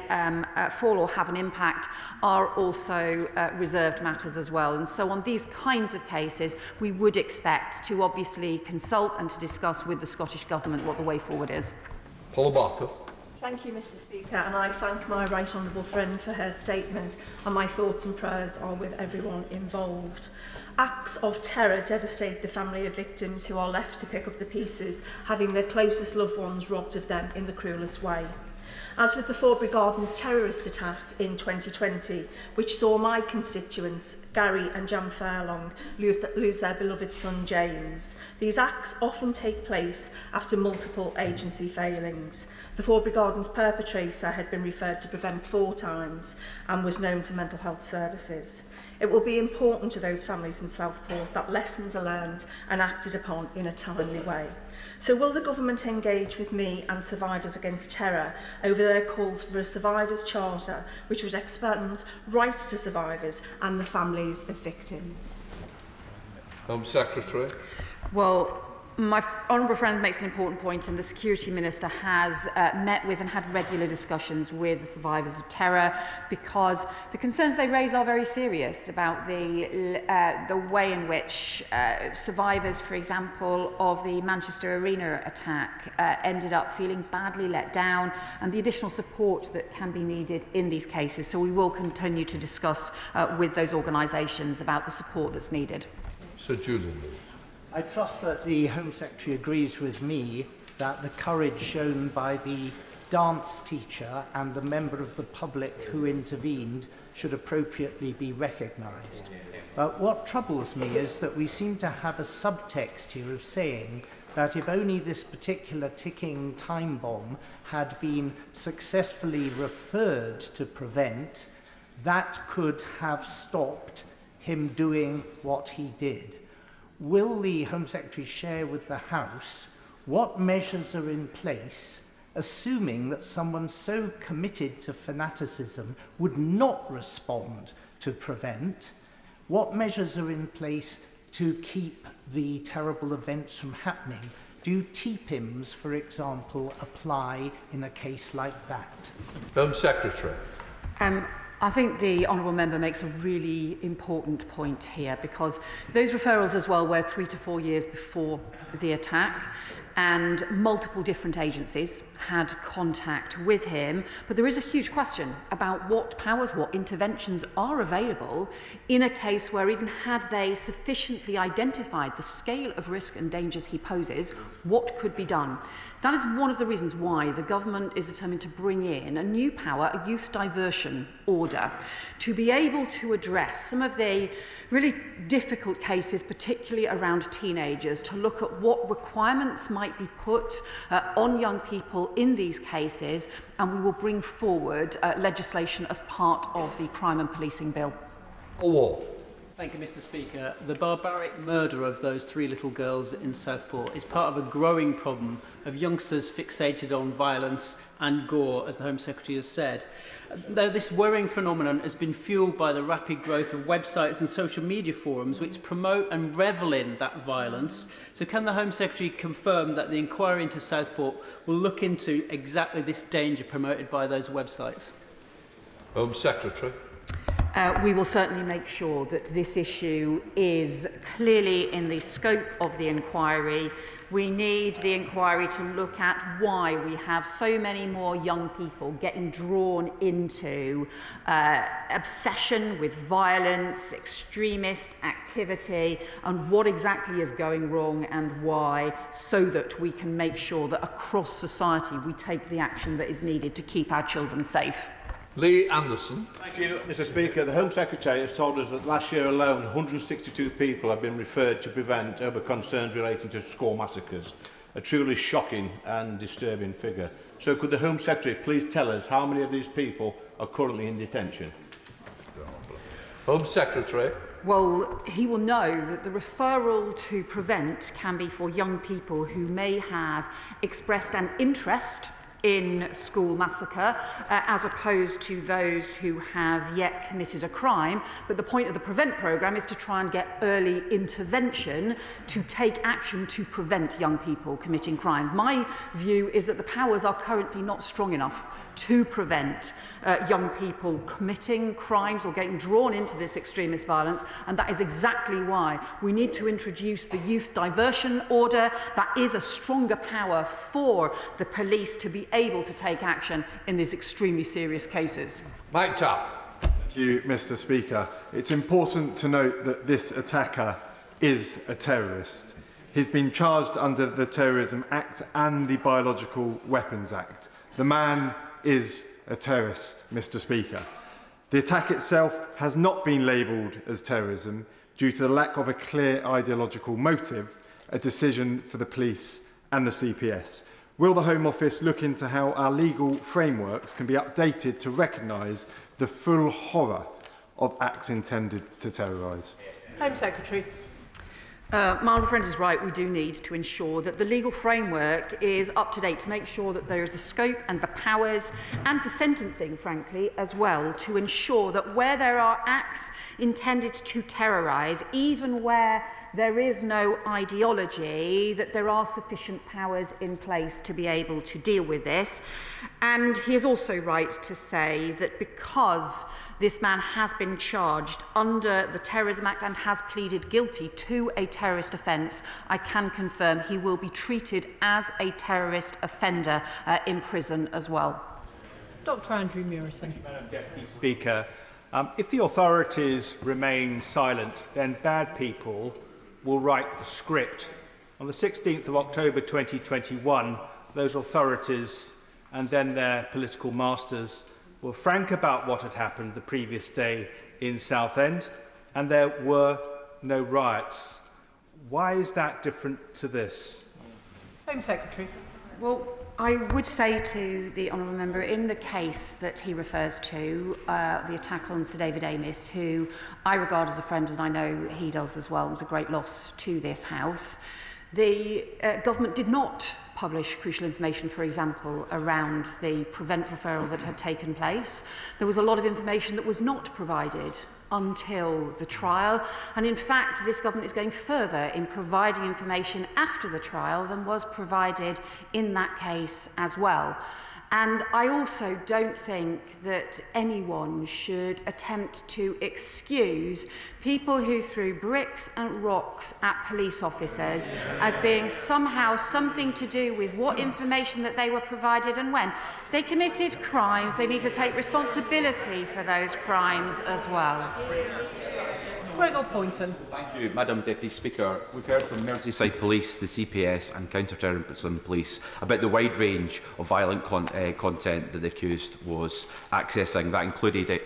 fall or have an impact, are also reserved matters as well. And so on these kinds of cases, we would expect to obviously consult and to discuss with the Scottish Government what the way forward is. Paula Barker. Thank you, Mr. Speaker, and I thank my right honourable friend for her statement, and my thoughts and prayers are with everyone involved. Acts of terror devastate the family of victims who are left to pick up the pieces, having their closest loved ones robbed of them in the cruellest way. As with the Forbury Gardens terrorist attack in 2020, which saw my constituents, Gary and Jan Fairlong, lose their beloved son James, these acts often take place after multiple agency failings. The Forbury Gardens perpetrator had been referred to Prevent 4 times and was known to mental health services. It will be important to those families in Southport that lessons are learned and acted upon in a timely way. So will the government engage with me and Survivors Against Terror over their calls for a Survivors Charter which would expand rights to survivors and the families of victims? Home Secretary. Well, my honourable friend makes an important point, and the Security Minister has met with and had regular discussions with the survivors of terror, because the concerns they raise are very serious about the way in which survivors, for example, of the Manchester Arena attack ended up feeling badly let down, and the additional support that can be needed in these cases. So we will continue to discuss with those organisations about the support that's needed. Sir Julian. I trust that the Home Secretary agrees with me that the courage shown by the dance teacher and the member of the public who intervened should appropriately be recognised. But what troubles me is that we seem to have a subtext here of saying that if only this particular ticking time bomb had been successfully referred to Prevent, that could have stopped him doing what he did. Will the Home Secretary share with the House what measures are in place, assuming that someone so committed to fanaticism would not respond to Prevent? What measures are in place to keep the terrible events from happening? Do TPIMs, for example, apply in a case like that? Home Secretary. I think the honourable member makes a really important point here, because those referrals as well were 3 to 4 years before the attack, and multiple different agencies had contact with him. But there is a huge question about what powers, what interventions are available in a case where, even had they sufficiently identified the scale of risk and dangers he poses, what could be done. That is one of the reasons why the government is determined to bring in a new power, a youth diversion order, to be able to address some of the really difficult cases, particularly around teenagers, to look at what requirements might be put on young people in these cases, and we will bring forward legislation as part of the Crime and Policing Bill. Thank you, Mr. Speaker. The barbaric murder of those 3 little girls in Southport is part of a growing problem of youngsters fixated on violence and gore, as the Home Secretary has said. Though this worrying phenomenon has been fuelled by the rapid growth of websites and social media forums which promote and revel in that violence, so can the Home Secretary confirm that the inquiry into Southport will look into exactly this danger promoted by those websites? Home Secretary. We will certainly make sure that this issue is clearly in the scope of the inquiry. We need the inquiry to look at why we have so many more young people getting drawn into obsession with violence, extremist activity, and what exactly is going wrong and why, so that we can make sure that across society we take the action that is needed to keep our children safe. Lee Anderson. Thank you, Mr. Speaker. The Home Secretary has told us that last year alone 162 people have been referred to Prevent over concerns relating to school massacres. a truly shocking and disturbing figure. So could the Home Secretary please tell us how many of these people are currently in detention? Home Secretary. Well, he will know that the referral to prevent can be for young people who may have expressed an interest in school massacre, as opposed to those who have yet committed a crime. But the point of the PREVENT programme is to try and get early intervention to take action to prevent young people committing crime. My view is that the powers are currently not strong enough to prevent young people committing crimes or getting drawn into this extremist violence, and that is exactly why we need to introduce the Youth Diversion Order. That is a stronger power for the police to be able to take action in these extremely serious cases. Mike Tapp. Thank you, Mr. Speaker. It's important to note that this attacker is a terrorist. He's been charged under the Terrorism Act and the Biological Weapons Act. The man is a terrorist, Mr. Speaker. The attack itself has not been labelled as terrorism due to the lack of a clear ideological motive, a decision for the police and the CPS. Will the Home Office look into how our legal frameworks can be updated to recognise the full horror of acts intended to terrorise? Home Secretary. My honourable friend is right. We do need to ensure that the legal framework is up to date to make sure that there is the scope and the powers and the sentencing, frankly, as well, to ensure that where there are acts intended to terrorise, even where there is no ideology, that there are sufficient powers in place to be able to deal with this. And he is also right to say that because this man has been charged under the Terrorism Act and has pleaded guilty to a terrorist offence, I can confirm he will be treated as a terrorist offender in prison as well. Dr. Andrew Murison. Thank you, Madam Deputy Speaker. If the authorities remain silent, then bad people will write the script. On the 16th of October 2021, those authorities and then their political masters were frank about what had happened the previous day in Southend, and there were no riots. Why is that different to this? Home Secretary. Well, I would say to the honourable member, in the case that he refers to, the attack on Sir David Amis, who I regard as a friend, and I know he does as well, was a great loss to this House, the government did not publish crucial information, for example, around the PREVENT referral that had taken place. There was a lot of information that was not provided until the trial, and in fact this government is going further in providing information after the trial than was provided in that case as well. And I also don't think that anyone should attempt to excuse people who threw bricks and rocks at police officers as being somehow something to do with what information that they were provided and when. They committed crimes, they need to take responsibility for those crimes as well. Gregor Poynton. Thank you, Madam Deputy Speaker. We've heard from Merseyside Police, the CPS and Counter-Terrorism Police about the wide range of violent content that the accused was accessing. That included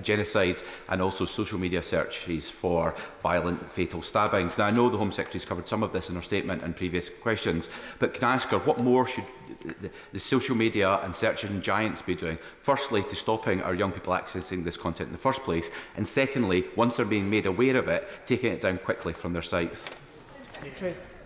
genocide and also social media searches for violent, fatal stabbings. Now, I know the Home Secretary has covered some of this in her statement and previous questions, but can I ask her what more should the social media and search engine giants be doing? Firstly, to stopping our young people accessing this content in the first place, and secondly, once they're being made aware of it, taking it down quickly from their sites.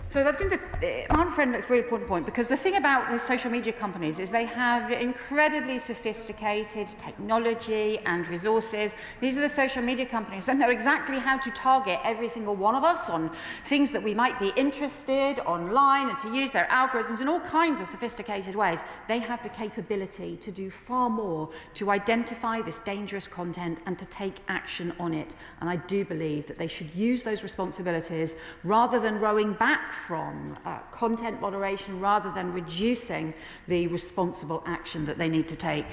So I think that my friend makes a really important point, because the thing about the social media companies is they have incredibly sophisticated technology and resources. These are the social media companies that know exactly how to target every single one of us on things that we might be interested online, and to use their algorithms in all kinds of sophisticated ways. They have the capability to do far more to identify this dangerous content and to take action on it. And I do believe that they should use those responsibilities rather than rowing back from content moderation, rather than reducing the responsible action that they need to take.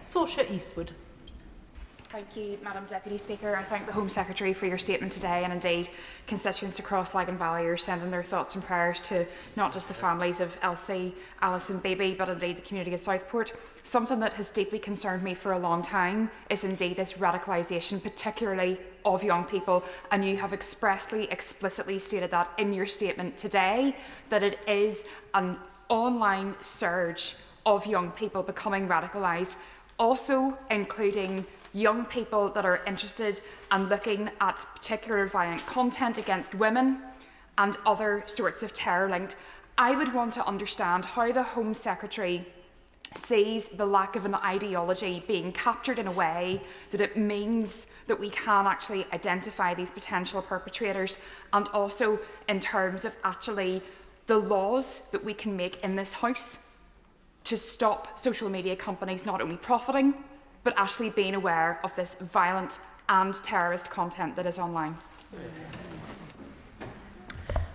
Saoirse Eastwood. Thank you, Madam Deputy Speaker. I thank the Home Secretary for your statement today, and indeed constituents across Lagan Valley are sending their thoughts and prayers to not just the families of Elsie, Alice and Baby, but indeed the community of Southport. Something that has deeply concerned me for a long time is indeed this radicalisation, particularly of young people, and you have explicitly stated that in your statement today, that it is an online surge of young people becoming radicalised, also including young people that are interested and looking at particular violent content against women and other sorts of terror linked. I would want to understand how the Home Secretary sees the lack of an ideology being captured in a way that it means that we can actually identify these potential perpetrators, and also in terms of actually the laws that we can make in this House to stop social media companies not only profiting but actually being aware of this violent and terrorist content that is online.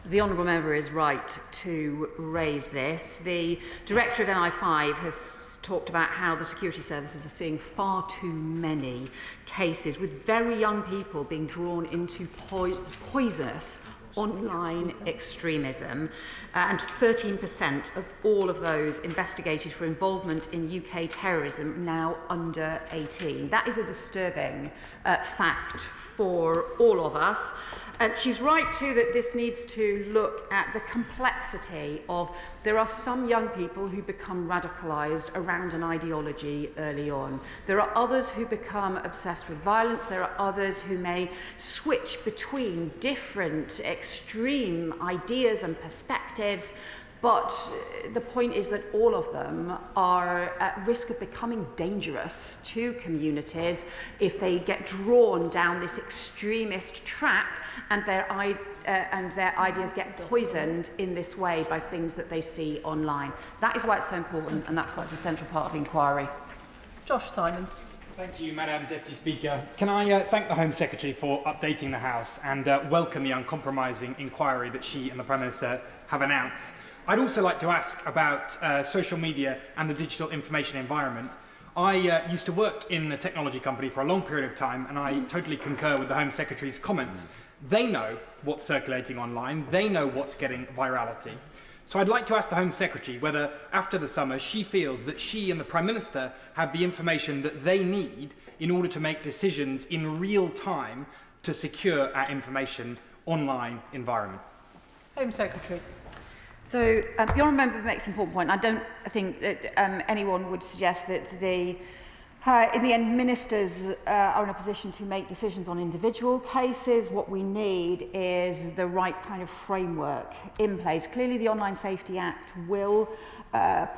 The honourable member is right to raise this. The Director of NI5 has talked about how the security services are seeing far too many cases with very young people being drawn into poisonous online extremism, and 13% of all of those investigated for involvement in UK terrorism now under 18. That is a disturbing fact for all of us. And she's right too that this needs to look at the complexity of, there are some young people who become radicalised around an ideology early on. There are others who become obsessed with violence. There are others who may switch between different extreme ideas and perspectives. But the point is that all of them are at risk of becoming dangerous to communities if they get drawn down this extremist track and their ideas get poisoned in this way by things that they see online. That is why it's so important, and that's why it's a central part of the inquiry. Josh Simons. Thank you, Madam Deputy Speaker. Can I thank the Home Secretary for updating the House and welcome the uncompromising inquiry that she and the Prime Minister have announced. I'd also like to ask about social media and the digital information environment. I used to work in a technology company for a long period of time, and I totally concur with the Home Secretary's comments. They know what's circulating online. They know what's getting virality. So I'd like to ask the Home Secretary whether, after the summer, she feels that she and the Prime Minister have the information that they need in order to make decisions in real time to secure our information online environment. Home Secretary. So the honourable member makes an important point. I don't think that anyone would suggest that in the end, ministers are in a position to make decisions on individual cases. What we need is the right kind of framework in place. Clearly, the Online Safety Act will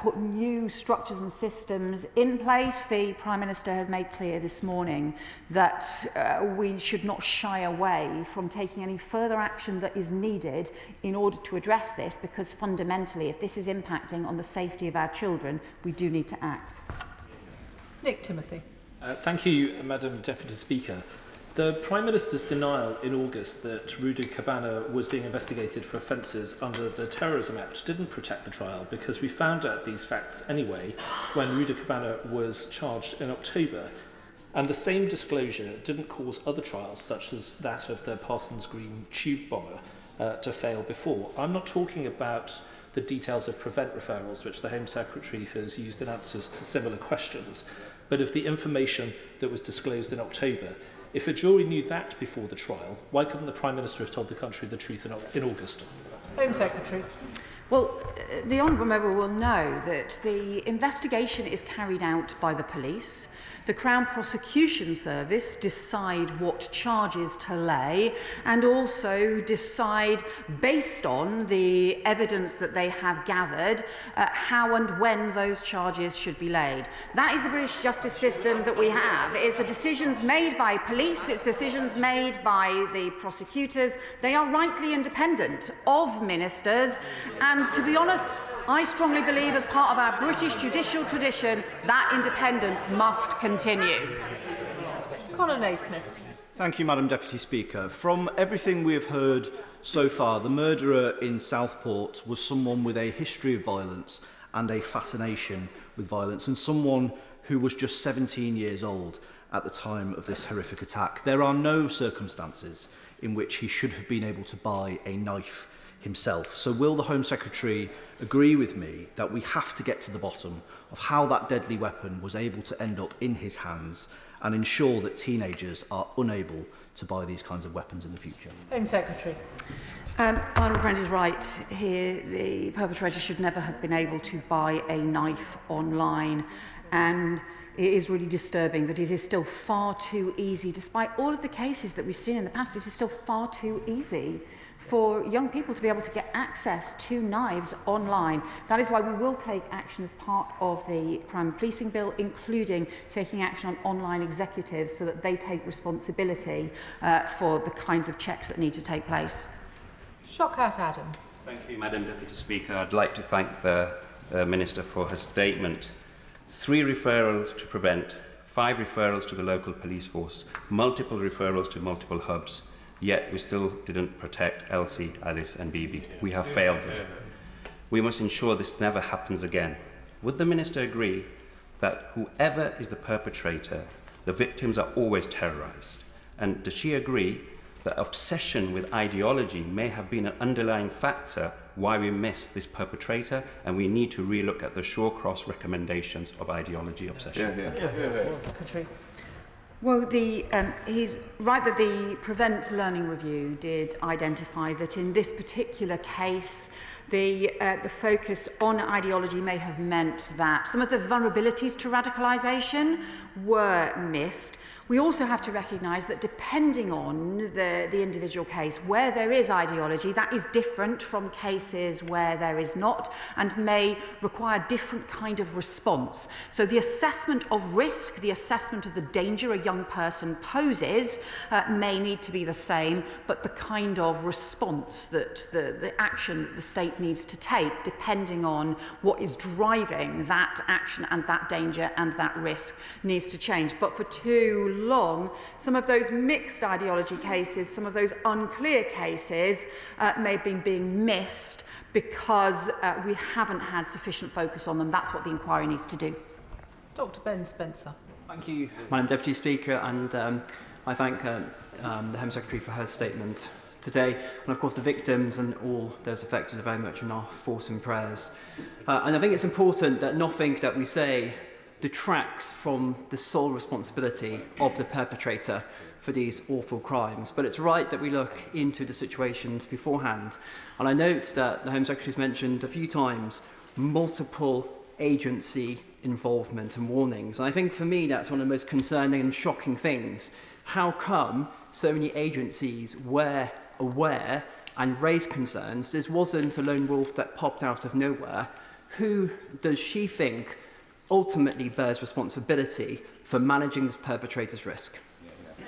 put new structures and systems in place. The Prime Minister has made clear this morning that we should not shy away from taking any further action that is needed in order to address this, because fundamentally, if this is impacting on the safety of our children, we do need to act. Nick Timothy. Thank you, Madam Deputy Speaker. The Prime Minister's denial in August that Rudy Cabana was being investigated for offences under the Terrorism Act didn't protect the trial, because we found out these facts anyway when Rudy Cabana was charged in October. And the same disclosure didn't cause other trials, such as that of the Parsons Green tube bomber, to fail before. I'm not talking about the details of prevent referrals, which the Home Secretary has used in answers to similar questions, but of the information that was disclosed in October. If a jury knew that before the trial, why couldn't the Prime Minister have told the country the truth in August? Home Secretary. Well, the honourable member will know that the investigation is carried out by the police. The Crown Prosecution Service decide what charges to lay, and also decide, based on the evidence that they have gathered, how and when those charges should be laid. That is the British justice system that we have. It is the decisions made by police, it's decisions made by the prosecutors. They are rightly independent of ministers, and to be honest, I strongly believe, as part of our British judicial tradition, that independence must continue. Conor Naismith. Thank you, Madam Deputy Speaker. From everything we have heard so far, the murderer in Southport was someone with a history of violence and a fascination with violence, and someone who was just 17 years old. at the time of this horrific attack. There are no circumstances in which he should have been able to buy a knife himself. So will the Home Secretary agree with me that we have to get to the bottom of how that deadly weapon was able to end up in his hands and ensure that teenagers are unable to buy these kinds of weapons in the future? Home Secretary. Honourable friend is right here. The perpetrator should never have been able to buy a knife online, and it is really disturbing that it is still far too easy, despite all of the cases that we've seen in the past, it is still far too easy for young people to be able to get access to knives online. That is why we will take action as part of the Crime and Policing Bill, including taking action on online executives so that they take responsibility for the kinds of checks that need to take place. Shockout Adam. Thank you, Madam Deputy Speaker. I'd like to thank the Minister for her statement. 3 referrals to prevent, 5 referrals to the local police force, multiple referrals to multiple hubs. Yet we still didn't protect Elsie, Alice and Bibi. We have failed them. We must ensure this never happens again. Would the Minister agree that whoever is the perpetrator, the victims are always terrorised? And does she agree that obsession with ideology may have been an underlying factor why we miss this perpetrator, and we need to relook at the Shawcross recommendations of ideology obsession? Secretary. Well, he's right that the Prevent Learning Review did identify that in this particular case, the focus on ideology may have meant that some of the vulnerabilities to radicalisation were missed. We also have to recognise that depending on the individual case, where there is ideology, that is different from cases where there is not and may require different kind of response. So the assessment of risk, the assessment of the danger a young person poses may need to be the same, but the kind of response that the action that the state needs to take, depending on what is driving that action and that danger and that risk, needs to change. But for too long, some of those mixed ideology cases, some of those unclear cases may have been being missed because we haven't had sufficient focus on them. That's what the inquiry needs to do. Dr. Ben Spencer. Thank you, Madam Deputy Speaker, and I thank the Home Secretary for her statement today. And of course the victims and all those affected are very much in our thoughts and prayers. And I think it's important that nothing that we say detracts from the sole responsibility of the perpetrator for these awful crimes. But it's right that we look into the situations beforehand. And I note that the Home Secretary's mentioned a few times multiple agency involvement and warnings. And I think for me that's one of the most concerning and shocking things. How come so many agencies were aware and raised concerns? This wasn't a lone wolf that popped out of nowhere. Who does she think ultimately bears responsibility for managing this perpetrator's risk?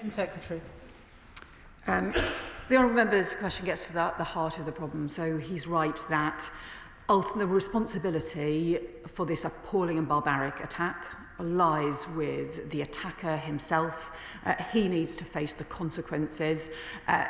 Home Secretary. The honourable member's question gets to the heart of the problem. So he's right that the responsibility for this appalling and barbaric attack lies with the attacker himself. He needs to face the consequences.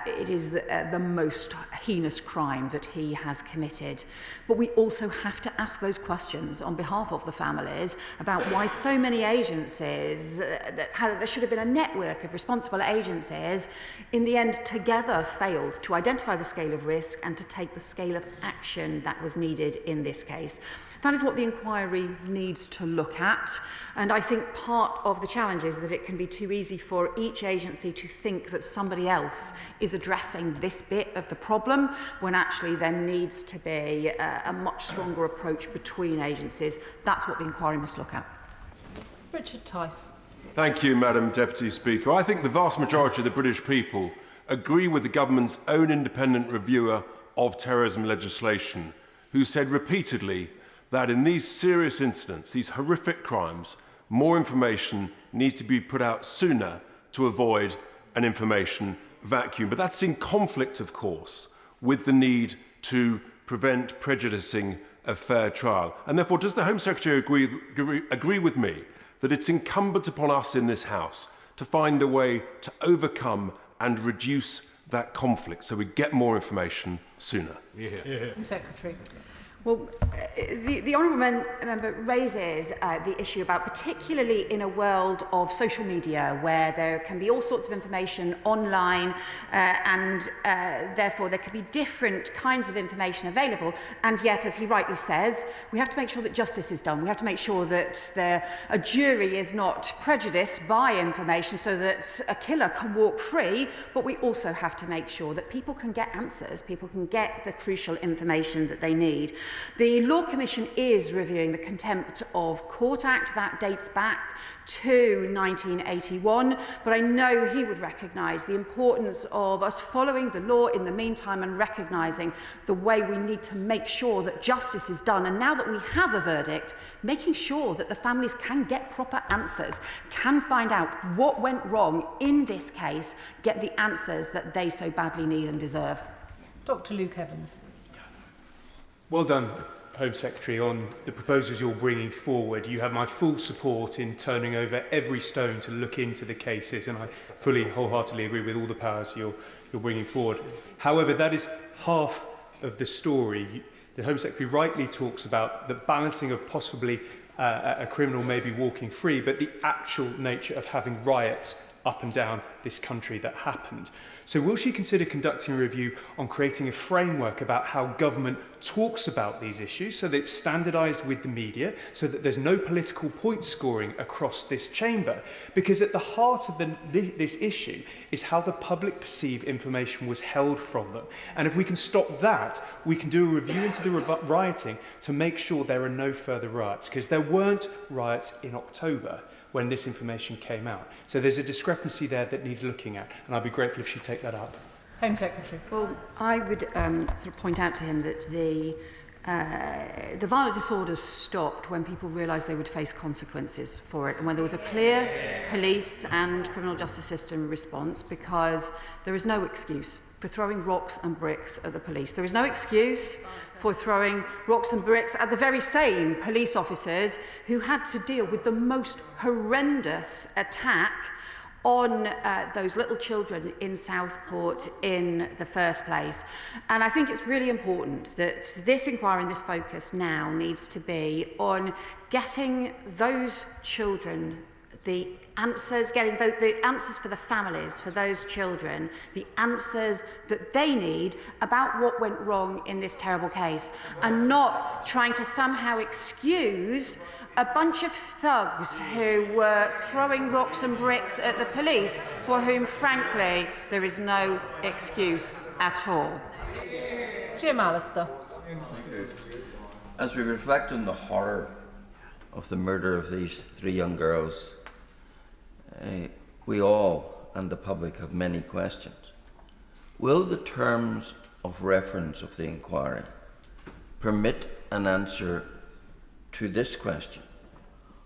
It is the most heinous crime that he has committed. But we also have to ask those questions on behalf of the families about why so many agencies, there should have been a network of responsible agencies, in the end together failed to identify the scale of risk and to take the scale of action that was needed in this case. That is what the inquiry needs to look at, and I think part of the challenge is that it can be too easy for each agency to think that somebody else is addressing this bit of the problem, when actually there needs to be a much stronger approach between agencies. That's what the inquiry must look at. Richard Tice. Thank you, Madam Deputy Speaker. I think the vast majority of the British people agree with the government's own independent reviewer of terrorism legislation, who said repeatedly that in these serious incidents, these horrific crimes, more information needs to be put out sooner to avoid an information vacuum. But that's in conflict, of course, with the need to prevent prejudicing a fair trial. And therefore, does the Home Secretary agree with me that it's incumbent upon us in this House to find a way to overcome and reduce that conflict so we get more information sooner? Secretary. Well, the honourable member raises the issue about, particularly in a world of social media where there can be all sorts of information online and therefore there can be different kinds of information available, and yet, as he rightly says, we have to make sure that justice is done. We have to make sure that a jury is not prejudiced by information so that a killer can walk free, but we also have to make sure that people can get answers, people can get the crucial information that they need. The Law Commission is reviewing the Contempt of Court Act. That dates back to 1981, but I know he would recognise the importance of us following the law in the meantime and recognising the way we need to make sure that justice is done. And now that we have a verdict, making sure that the families can get proper answers, can find out what went wrong in this case, get the answers that they so badly need and deserve. Dr. Luke Evans. Well done, Home Secretary, on the proposals you're bringing forward. You have my full support in turning over every stone to look into the cases, and I fully, wholeheartedly agree with all the powers you're bringing forward. However, that is half of the story. The Home Secretary rightly talks about the balancing of possibly a criminal maybe walking free, but the actual nature of having riots up and down this country that happened. So will she consider conducting a review on creating a framework about how government talks about these issues so that it's standardised with the media, so that there's no political point scoring across this chamber? Because at the heart of this issue is how the public perceive information was held from them. And if we can stop that, we can do a review into the rioting to make sure there are no further riots, because there weren't riots in October when this information came out. So there's a discrepancy there that needs looking at, and I'd be grateful if she'd take that up. Home Secretary. Well, I would sort of point out to him that the violent disorders stopped when people realised they would face consequences for it, and when there was a clear police and criminal justice system response, because there is no excuse for throwing rocks and bricks at the police. There is no excuse for throwing rocks and bricks at the very same police officers who had to deal with the most horrendous attack on those little children in Southport in the first place. And I think it's really important that this inquiry and this focus now needs to be on getting those children the answers, getting the answers for the families, for those children, the answers that they need about what went wrong in this terrible case, and not trying to somehow excuse a bunch of thugs who were throwing rocks and bricks at the police, for whom, frankly, there is no excuse at all. Jim Allister. As we reflect on the horror of the murder of these 3 young girls, we all and the public have many questions. Will the terms of reference of the inquiry permit an answer to this question?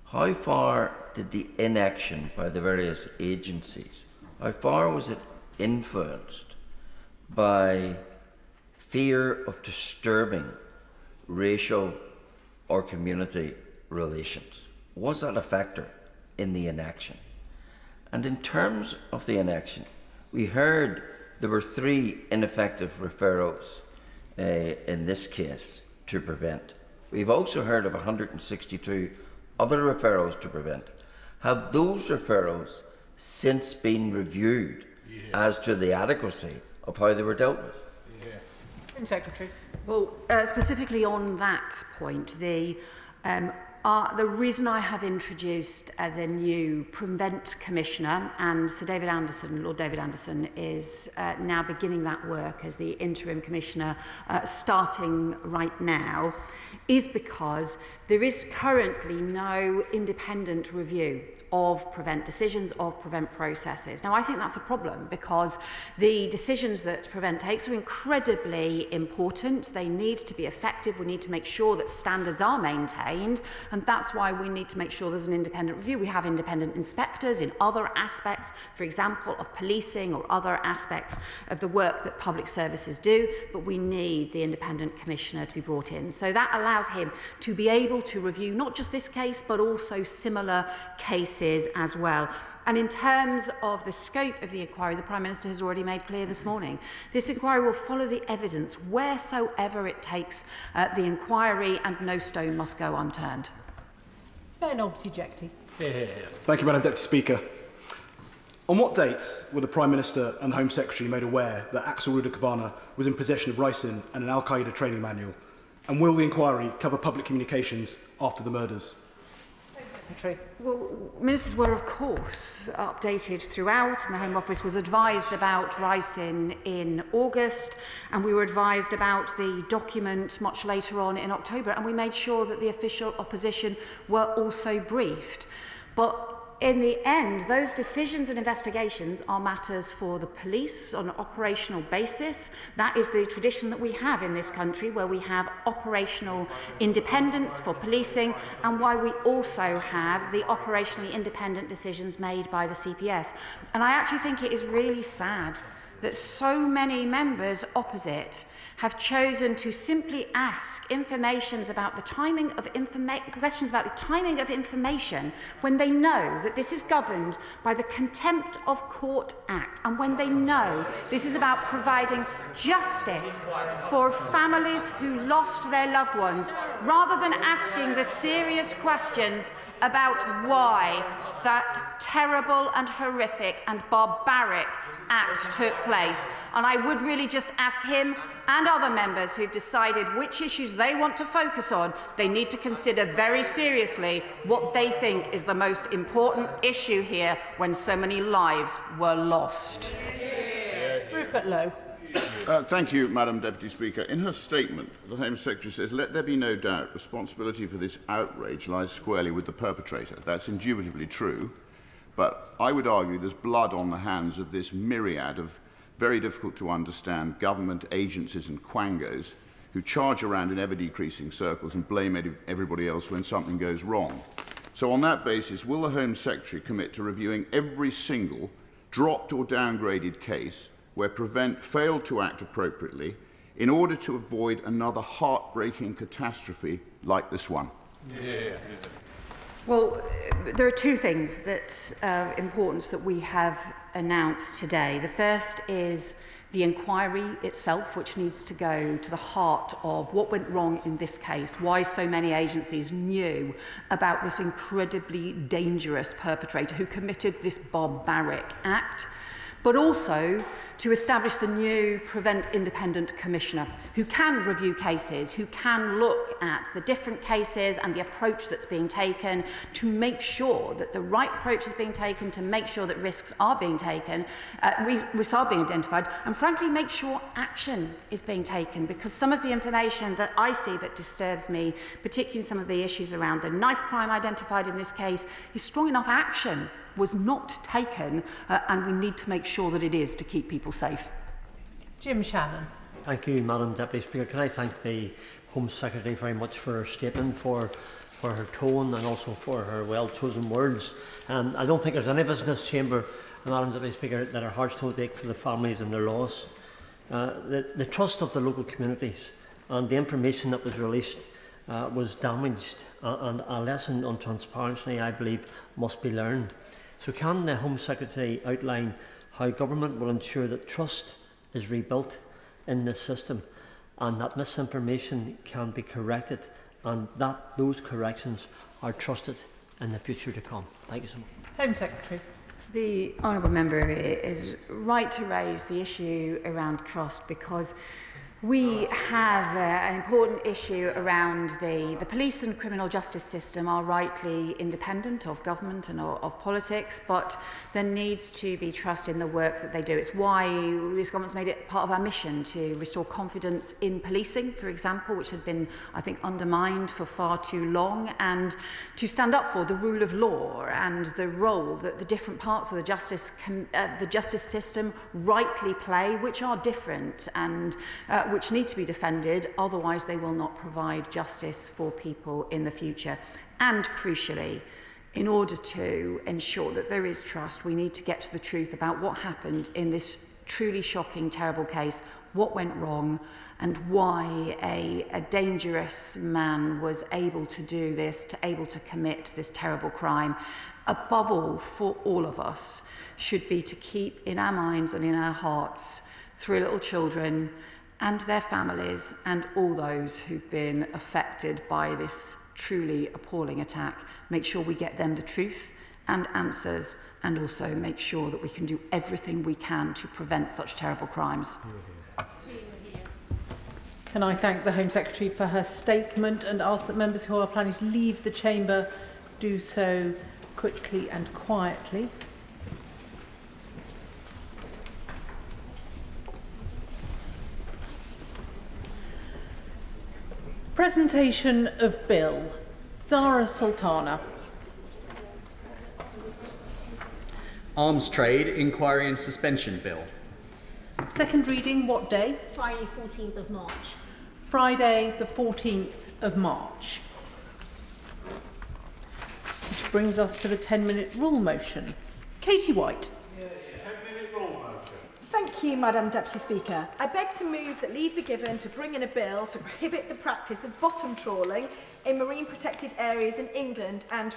How far did the inaction by the various agencies, how far was it influenced by fear of disturbing racial or community relations? Was that a factor in the inaction? And in terms of the inaction, we heard there were 3 ineffective referrals in this case to prevent. We've also heard of 162 other referrals to prevent. Have those referrals since been reviewed as to the adequacy of how they were dealt with? Home Secretary. Well, specifically on that point, the reason I have introduced the new Prevent Commissioner, and Sir David Anderson, Lord David Anderson, is now beginning that work as the Interim Commissioner starting right now, is because there is currently no independent review of Prevent decisions, of Prevent processes. Now, I think that's a problem because the decisions that Prevent takes are incredibly important. They need to be effective. We need to make sure that standards are maintained, and that's why we need to make sure there's an independent review. We have independent inspectors in other aspects, for example, of policing or other aspects of the work that public services do, but we need the independent commissioner to be brought in. So that allows him to be able to review not just this case, but also similar cases as well. And in terms of the scope of the inquiry, the Prime Minister has already made clear this morning, this inquiry will follow the evidence wheresoever it takes the inquiry, and no stone must go unturned. Ben Obsi-Jecti. Thank you, Madam Deputy Speaker. On what dates were the Prime Minister and the Home Secretary made aware that Axel Rudakabana was in possession of ricin and an Al-Qaeda training manual? And will the inquiry cover public communications after the murders? Secretary. Well, ministers were, of course, updated throughout, and the Home Office was advised about ricin in August, and we were advised about the document much later on in October, and we made sure that the official opposition were also briefed. But in the end, those decisions and investigations are matters for the police on an operational basis. That is the tradition that we have in this country, where we have operational independence for policing, and why we also have the operationally independent decisions made by the CPS. And I actually think it is really sad that so many members opposite have chosen to simply ask questions about the timing of information when they know that this is governed by the Contempt of Court Act, and when they know this is about providing justice for families who lost their loved ones, rather than asking the serious questions about why that terrible and horrific and barbaric act took place. And I would really just ask him and other members who've decided which issues they want to focus on, they need to consider very seriously what they think is the most important issue here, when so many lives were lost. Rupert Lowe. Thank you, Madam Deputy Speaker. In her statement, the Home Secretary says, "Let there be no doubt, responsibility for this outrage lies squarely with the perpetrator." That's indubitably true, but I would argue there's blood on the hands of this myriad of very difficult to understand government agencies and quangos who charge around in ever-decreasing circles and blame everybody else when something goes wrong. So on that basis, will the Home Secretary commit to reviewing every single dropped or downgraded case where Prevent failed to act appropriately in order to avoid another heartbreaking catastrophe like this one? Well, there are two things that are important that we have announced today. The first is the inquiry itself, which needs to go to the heart of what went wrong in this case, why so many agencies knew about this incredibly dangerous perpetrator who committed this barbaric act, but also to establish the new Prevent Independent Commissioner who can review cases, who can look at the different cases and the approach that's being taken to make sure that the right approach is being taken, to make sure that risks are being taken, risks are being identified, and frankly make sure action is being taken, because some of the information that I see that disturbs me, particularly some of the issues around the knife crime identified in this case, is strong enough action was not taken, and we need to make sure that it is, to keep people safe. Jim Shannon. Thank you, Madam Deputy Speaker. Can I thank the Home Secretary very much for her statement, for her tone, and also for her well-chosen words. I don't think there's any of us in this chamber, Madam Deputy Speaker, that our hearts don't ache for the families and their loss. The trust of the local communities and the information that was released was damaged, and a lesson on transparency, I believe, must be learned. So can the Home Secretary outline how government will ensure that trust is rebuilt in this system, and that misinformation can be corrected, and that those corrections are trusted in the future to come? Thank you so much. Home Secretary. The honourable member is right to raise the issue around trust, because we have an important issue around the police and criminal justice system are rightly independent of government and of politics, but there needs to be trust in the work that they do. It's why this government's made it part of our mission to restore confidence in policing, for example, which had been, I think, undermined for far too long, and to stand up for the rule of law and the role that the different parts of the justice system rightly play, which are different and which need to be defended, otherwise they will not provide justice for people in the future. And crucially, in order to ensure that there is trust, we need to get to the truth about what happened in this truly shocking, terrible case, what went wrong, and why a dangerous man was able to do this, able to commit this terrible crime. above all, for all of us, should be to keep in our minds and in our hearts 3 little children and their families and all those who've been affected by this truly appalling attack. Make sure we get them the truth and answers, and also make sure that we can do everything we can to prevent such terrible crimes. Can I thank the Home Secretary for her statement and ask that members who are planning to leave the chamber do so quickly and quietly. Presentation of Bill. Zara Sultana. Arms Trade Inquiry and Suspension Bill. Second reading, what day? Friday, 14th of March. Friday, the 14th of March. Which brings us to the 10-minute rule motion. Katie White. Thank you, Madam Deputy Speaker. I beg to move that leave be given to bring in a bill to prohibit the practice of bottom trawling in marine protected areas in England and